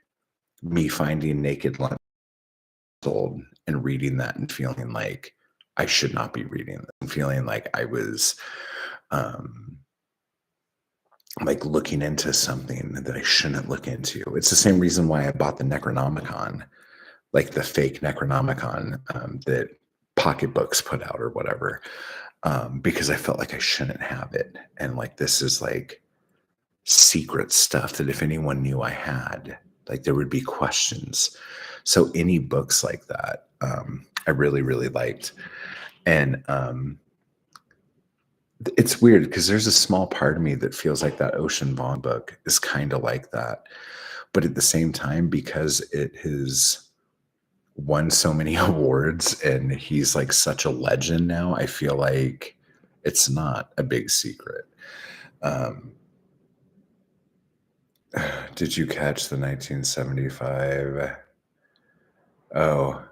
A: me finding naked lunch old and reading that and feeling like I should not be reading this and feeling like I was um like looking into something that I shouldn't look into. It's the same reason why I bought the Necronomicon, like the fake Necronomicon that Pocketbooks put out or whatever, because I felt like I shouldn't have it. And like this is like secret stuff that if anyone knew I had, like there would be questions. So any books like that, I really, really liked. And it's weird because there's a small part of me that feels like that Ocean Vaughn book is kind of like that. But at the same time, because it has won so many awards and he's like such a legend now, I feel like it's not a big secret. Um, did you catch the 1975? Oh,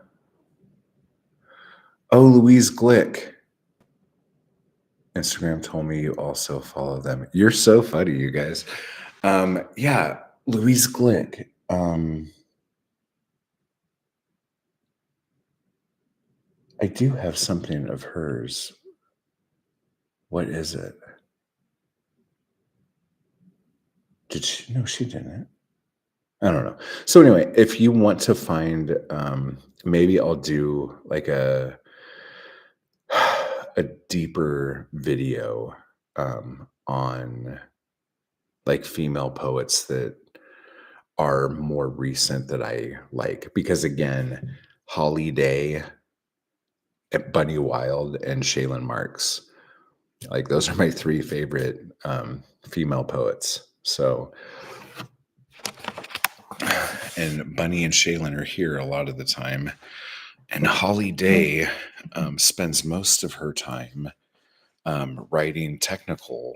A: oh, Louise Glick. Instagram told me you also follow them. You're so funny, you guys. Yeah, Louise Glick. I do have something of hers. What is it? Did she? No, she didn't. I don't know. So anyway, if you want to find, maybe I'll do like a deeper video on like female poets that are more recent that I like because again, Holly Day, Bunny Wild, and Shaylin Marks. Like those are my three favorite female poets. So, and Bunny and Shaylin are here a lot of the time, and Holly Day spends most of her time writing technical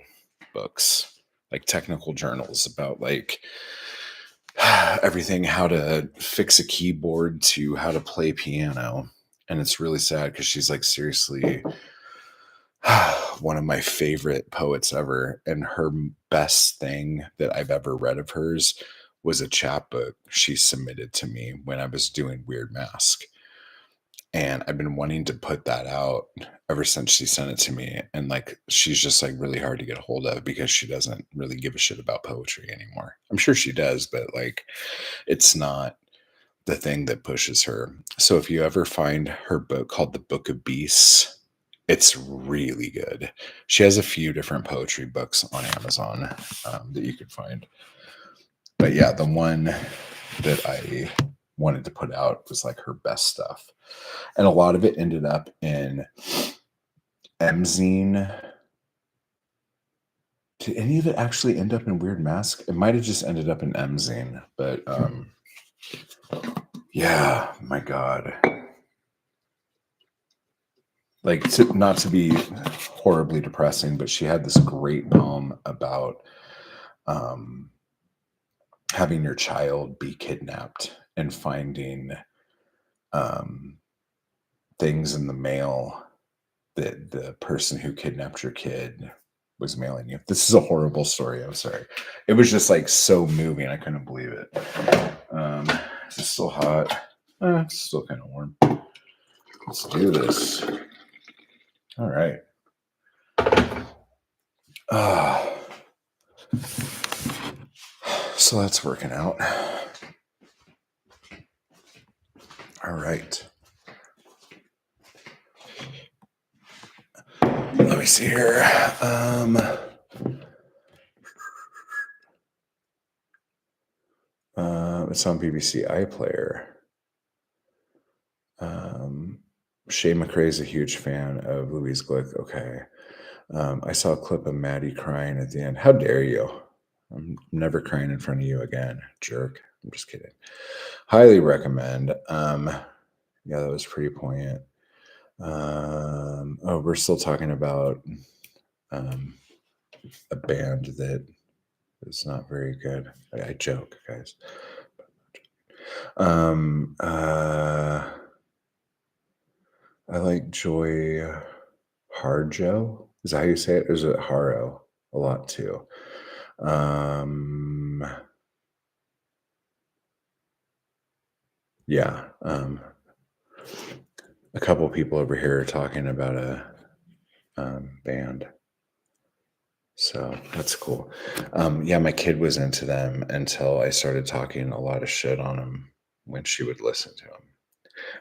A: books, like technical journals about like everything how to fix a keyboard to how to play piano. And it's really sad because she's like seriously one of my favorite poets ever. And her best thing that I've ever read of hers was a chapbook she submitted to me when I was doing Weird Mask. And I've been wanting to put that out ever since she sent it to me. And like, she's just like really hard to get a hold of because she doesn't really give a shit about poetry anymore. I'm sure she does, but like, it's not the thing that pushes her. So if you ever find her book called The Book of Beasts, it's really good. She has a few different poetry books on Amazon that you could find. But yeah, the one that I wanted to put out was like her best stuff. And a lot of it ended up in M-Zine. Did any of it actually end up in Weird Mask? It might have just ended up in M-Zine, but yeah, my God. Like, not to be horribly depressing, but she had this great poem about having your child be kidnapped and finding things in the mail that the person who kidnapped your kid was mailing you. This is a horrible story. I'm sorry. It was just like so moving. I couldn't believe it. Is it still hot? It's still kind of warm. Let's do this. All right. So that's working out. All right. Let me see here. It's on BBC iPlayer. Shay McRae is a huge fan of Louise Glick. Okay. I saw a clip of Maddie crying at the end. How dare you? I'm never crying in front of you again, jerk. I'm just kidding. Highly recommend. Yeah, that was pretty poignant. Oh, we're still talking about a band that is not very good. I joke, guys. I like Joy Harjo. Is that how you say it? Or is it Haro? A lot too. Yeah. A couple people over here are talking about a band. So that's cool. Yeah, my kid was into them until I started talking a lot of shit on them when she would listen to them.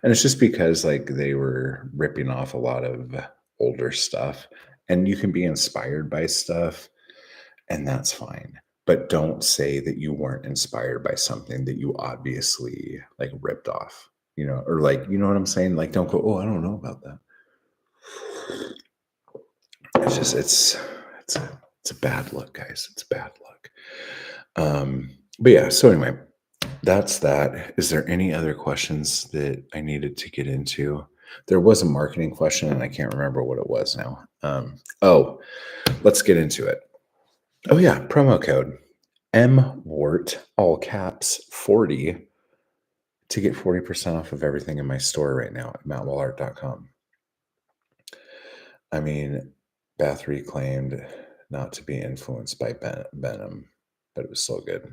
A: And it's just because like they were ripping off a lot of older stuff, and you can be inspired by stuff, and that's fine. But don't say that you weren't inspired by something that you obviously like ripped off, or like, you know what I'm saying? Like, don't go, oh, I don't know about that. It's just, it's a bad look, guys. It's a bad look. But yeah, so anyway, that's that. Is there any other questions that I needed to get into? There was a marketing question and I can't remember what it was now. Oh, let's get into it. Oh yeah, promo code MWART, all caps 40 to get 40% off of everything in my store right now at mattwallart.com. I mean, Bathory claimed not to be influenced by Venom, but it was so good.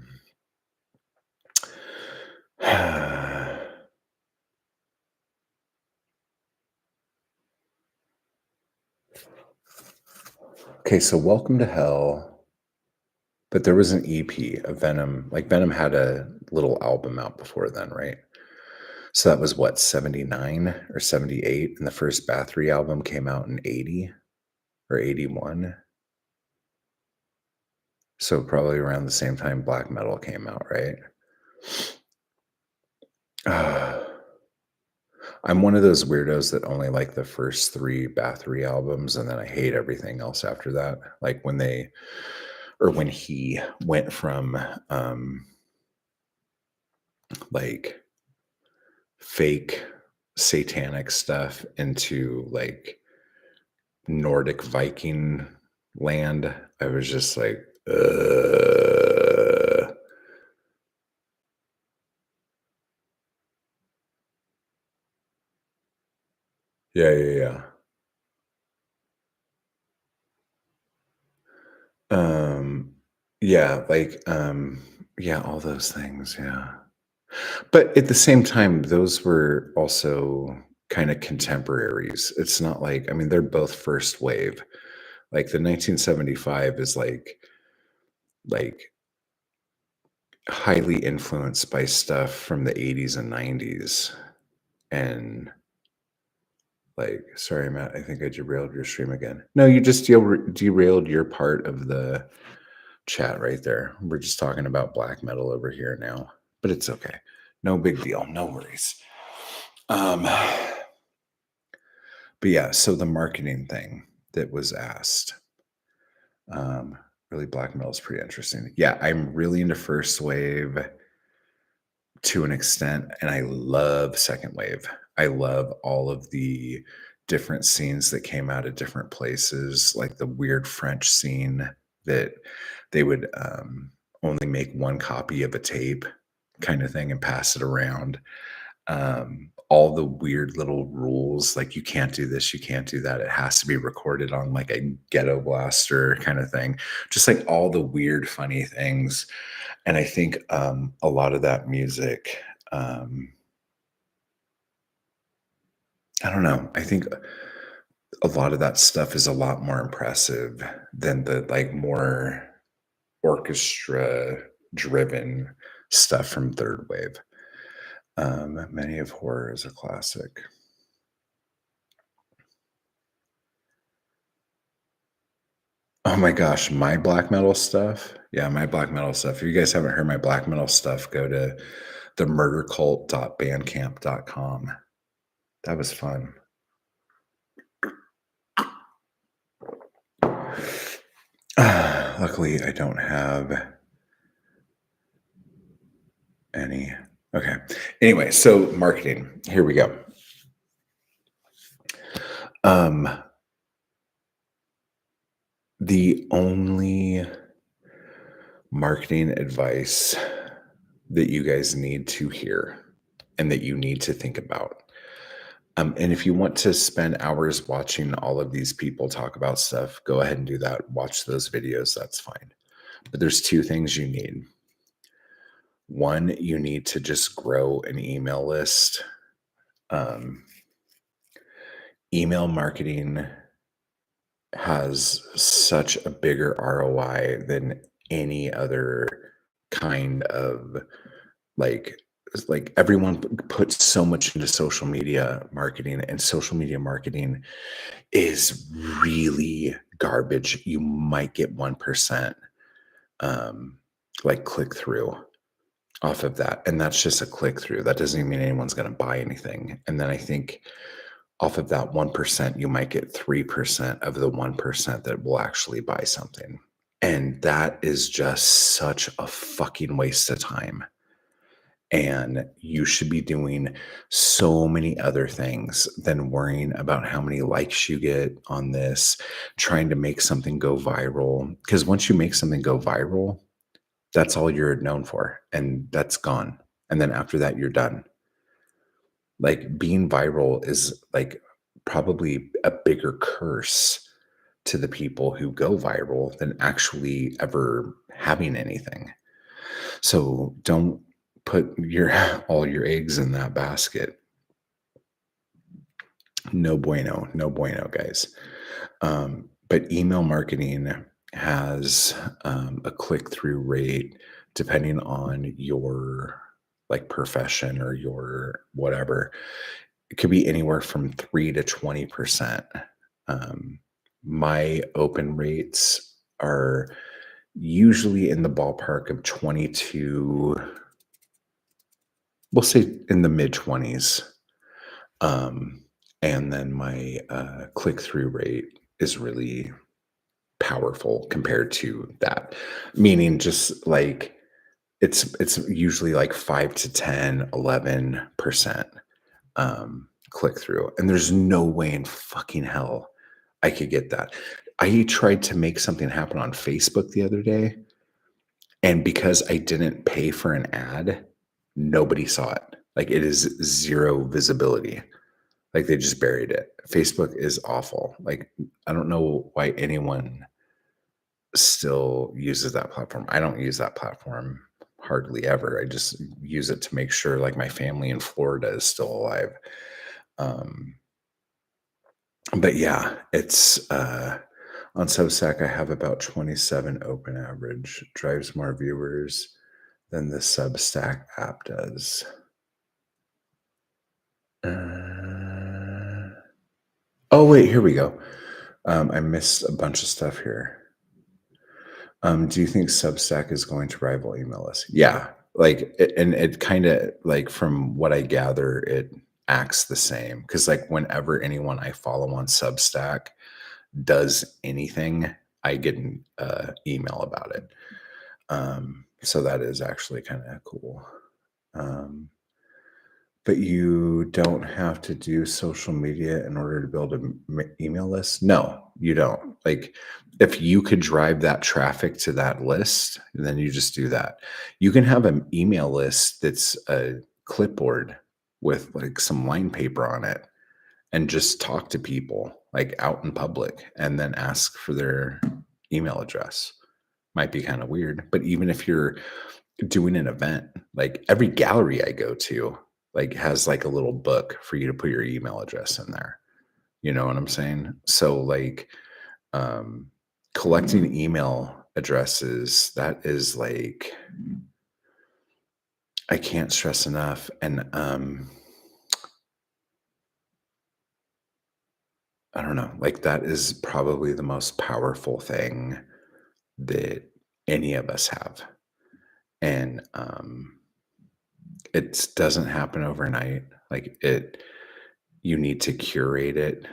A: Okay, so Welcome to Hell, but there was an EP of Venom. Like Venom had a little album out before then, right? So that was what, 79 or 78? And the first Bathory album came out in 80 or 81. So probably around the same time Black Metal came out, right? I'm one of those weirdos that only like the first 3 Bathory albums, and then I hate everything else after that. Like when he went from like fake satanic stuff into like Nordic Viking land, I was just like, Yeah, yeah, yeah. Yeah, like, yeah, all those things, yeah. But at the same time, those were also kinda contemporaries. It's not like I mean, they're both first wave. Like, the 1975 is, like, highly influenced by stuff from the '80s and '90s, and, like sorry, Matt, I think I derailed your stream again. No, you just derailed your part of the chat right there. We're just talking about black metal over here now, but it's okay. No big deal. No worries. Um, but yeah, so the marketing thing that was asked, um, really black metal is pretty interesting. Yeah, I'm really into first wave to an extent, and I love second wave. I love all of the different scenes that came out of different places, like the weird French scene that they would only make one copy of a tape kind of thing and pass it around. All the weird little rules, like you can't do this, you can't do that. It has to be recorded on like a ghetto blaster kind of thing. Just like all the weird, funny things. And I think a lot of that music, um, I don't know. I think a lot of that stuff is a lot more impressive than the like more orchestra driven stuff from third wave. Many of horror is a classic. Oh my gosh, my black metal stuff? Yeah, my black metal stuff. If you guys haven't heard my black metal stuff, go to themurdercult.bandcamp.com. That was fun. Luckily, I don't have any. Okay. Anyway, so marketing. Here we go. Um, the only marketing advice that you guys need to hear and that you need to think about. And if you want to spend hours watching all of these people talk about stuff, go ahead and do that. Watch those videos. That's fine. But there's two things you need. One, you need to just grow an email list. Um, Email marketing has such a bigger ROI than any other kind of like everyone puts so much into social media marketing, and social media marketing is really garbage. You might get 1% um like click through off of that, and that's just a click through. That doesn't even mean anyone's going to buy anything. And then I think off of that 1%, you might get 3% of the 1% that will actually buy something. And that is just such a fucking waste of time. And you should be doing so many other things than worrying about how many likes you get on this, trying to make something go viral. Because once you make something go viral, that's all you're known for, and that's gone. And then after that, you're done. Like being viral is like probably a bigger curse to the people who go viral than actually ever having anything. So don't put your all your eggs in that basket. No bueno, no bueno, guys. But email marketing has a click through rate depending on your like profession or your whatever. It could be anywhere from 3 to 20%. Um, my open rates are usually in the ballpark of 20 to, we'll say in the mid 20s. Um, and then my click through rate is really powerful compared to that, meaning just like it's usually like 5 to 10, 11% click through, and there's no way in fucking hell I could get that. I tried to make something happen on Facebook the other day, and because I didn't pay for an ad, nobody saw it. Like it is zero visibility. Like, they just buried it. Facebook is awful. Like, I don't know why anyone still uses that platform. I don't use that platform hardly ever. I just use it to make sure, like, my family in Florida is still alive. Um, but yeah, it's, on Substack, I have about 27 open average, drives more viewers than the Substack app does. Uh, oh, wait, here we go. I missed a bunch of stuff here. Do you think Substack is going to rival email lists? Yeah, like, and it kind of like from what I gather, it acts the same because like whenever anyone I follow on Substack does anything, I get an email about it. So that is actually kind of cool. Um, but you don't have to do social media in order to build an email list? No, you don't. Like, if you could drive that traffic to that list, then you just do that. You can have an email list that's a clipboard with like some line paper on it and just talk to people like out in public and then ask for their email address. Might be kind of weird, but even if you're doing an event, like every gallery I go to, like has like a little book for you to put your email address in there. You know what I'm saying? So like um collecting email addresses, that is like I can't stress enough. And I don't know, like that is probably the most powerful thing that any of us have. And it doesn't happen overnight. Like it you need to curate it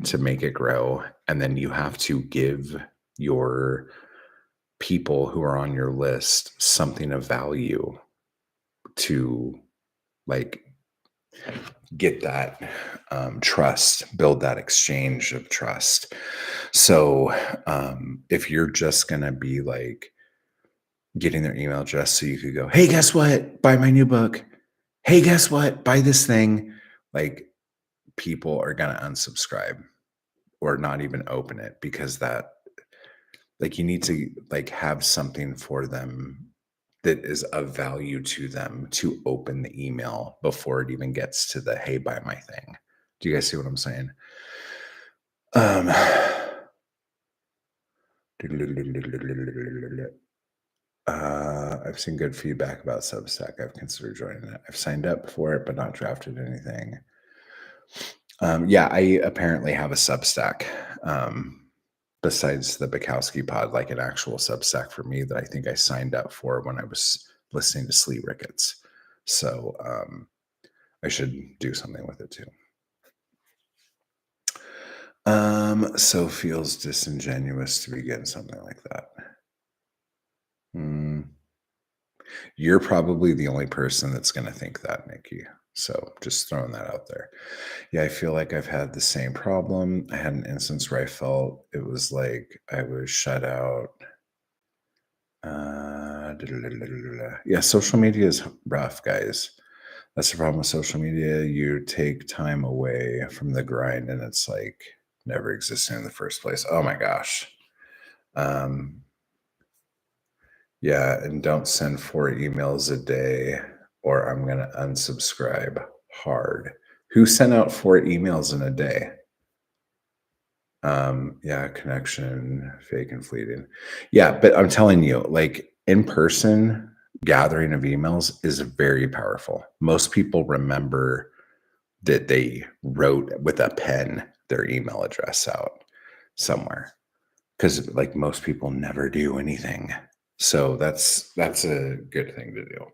A: to make it grow, and then you have to give your people who are on your list something of value to like get that trust, build that exchange of trust. So if you're just gonna be like getting their email address so you could go, hey, guess what, buy my new book, hey, guess what, buy this thing, like people are gonna unsubscribe or not even open it because that like you need to like have something for them that is of value to them to open the email before it even gets to the hey, buy my thing. Do you guys see what I'm saying? um I've seen good feedback about Substack. I've considered joining it. I've signed up for it but not drafted anything. Yeah, I apparently have a Substack. Besides the Bukowski pod, like an actual Substack for me that I think I signed up for when I was listening to Slee Ricketts. So I should do something with it too. So feels disingenuous to begin something like that. Mm, you're probably the only person that's going to think that, Nikki. So just throwing that out there. Yeah, I feel like I've had the same problem. I had an instance where I felt it was like I was shut out. Yeah, social media is rough, guys. That's the problem with social media. You take time away from the grind, and it's like never existing in the first place. Oh my gosh. Um, yeah, and don't send 4 emails a day, or I'm gonna unsubscribe hard. Who sent out 4 emails in a day? Yeah, connection, fake and fleeting. Yeah, but I'm telling you, like in person gathering of emails is very powerful. Most people remember that they wrote with a pen their email address out somewhere because like most people never do anything. So that's a good thing to do.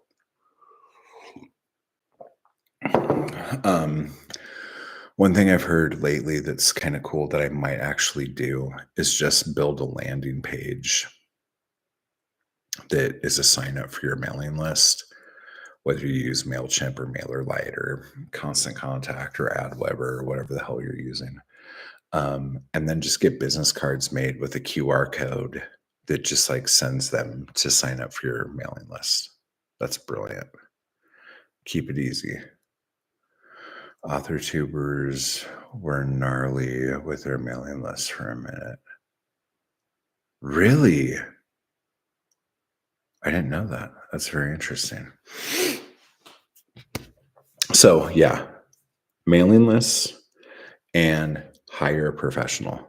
A: One thing I've heard lately that's kind of cool that I might actually do is just build a landing page that is a sign up for your mailing list, whether you use MailChimp or MailerLite or Constant Contact or AdWeber or whatever the hell you're using. And then just get business cards made with a QR code that just like sends them to sign up for your mailing list. That's brilliant. Keep it easy. Author tubers were gnarly with their mailing list for a minute. Really? I didn't know that. That's very interesting. So, yeah, mailing lists and hire a professional.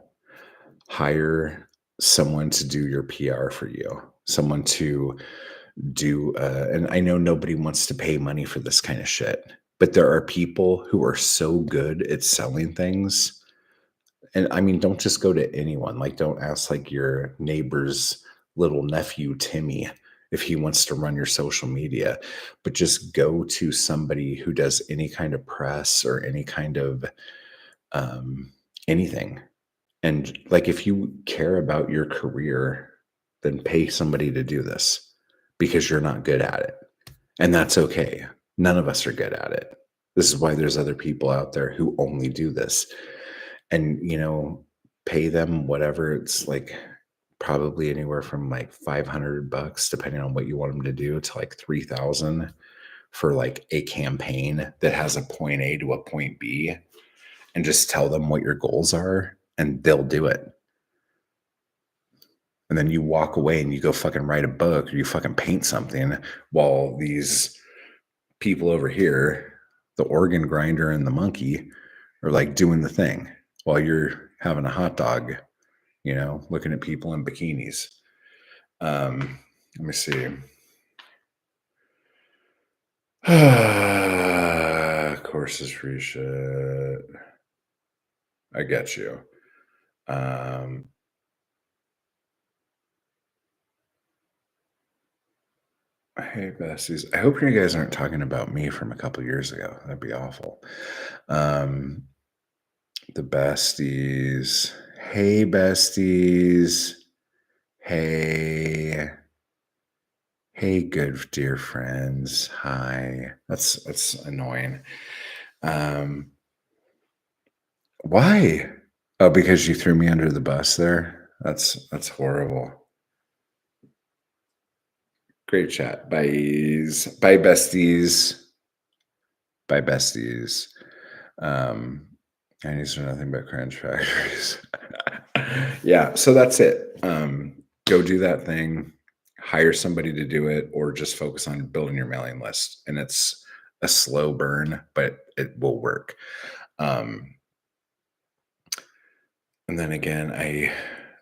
A: Hire someone to do your PR for you, someone to do, and I know nobody wants to pay money for this kind of shit, but there are people who are so good at selling things. And I mean, don't just go to anyone. Like, don't ask like your neighbor's little nephew, Timmy, if he wants to run your social media, but just go to somebody who does any kind of press or any kind of um, anything. And like, if you care about your career, then pay somebody to do this because you're not good at it. And that's okay. None of us are good at it. This is why there's other people out there who only do this. And, pay them whatever. It's like probably anywhere from like 500 bucks, depending on what you want them to do, to like 3,000 for like a campaign that has a point A to a point B, and just tell them what your goals are and they'll do it. And then you walk away and you go fucking write a book or you fucking paint something while these people over here, the organ grinder and the monkey, are like doing the thing while you're having a hot dog, looking at people in bikinis. Let me see. Courses free shit. I get you. Hey, besties. I hope you guys aren't talking about me from a couple years ago. That'd be awful. Um, the besties. Hey, besties. Hey. Hey, good dear friends. Hi. That's annoying. Why? Oh, because you threw me under the bus there? That's horrible. Great chat. Byes. Bye, besties. Bye, besties. I need to know nothing but cringe factories. Yeah, so that's it. Go do that thing, hire somebody to do it, or just focus on building your mailing list. And it's a slow burn, but it will work. And then again,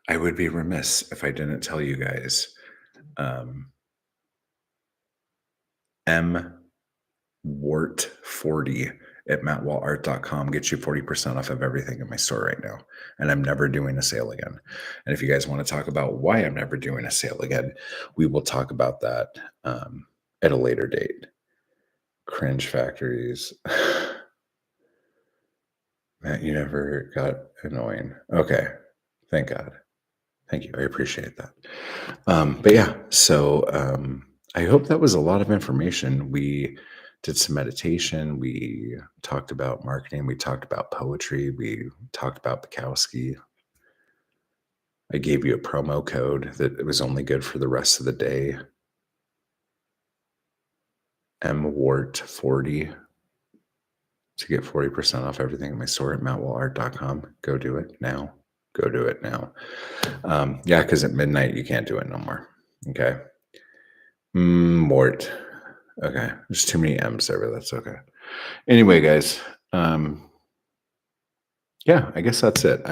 A: I would be remiss if I didn't tell you guys. MWart40 at mattwallart.com gets you 40% off of everything in my store right now. And I'm never doing a sale again. And if you guys want to talk about why I'm never doing a sale again, we will talk about that at a later date. Cringe factories. Matt, you never got annoying. Okay. Thank God. Thank you. I appreciate that. But yeah, so I hope that was a lot of information. We did some meditation. We talked about marketing. We talked about poetry. We talked about Bukowski. I gave you a promo code that it was only good for the rest of the day. MWart40 to get 40% off everything in my store at mattwallart.com. Go do it now. Go do it now. Yeah, because at midnight you can't do it no more. Okay. Mort. Okay. There's too many M's there, but that's okay. Anyway, guys. Yeah, I guess that's it.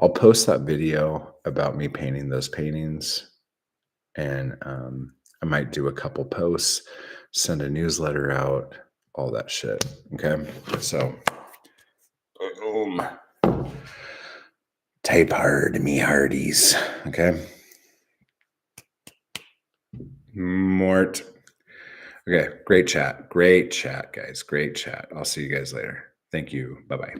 A: I'll post that video about me painting those paintings, and I might do a couple posts, send a newsletter out, all that shit. Okay. So, boom. Type hard, me hardies. Okay. Mort. Okay. Great chat. Great chat, guys. Great chat. I'll see you guys later. Thank you. Bye bye.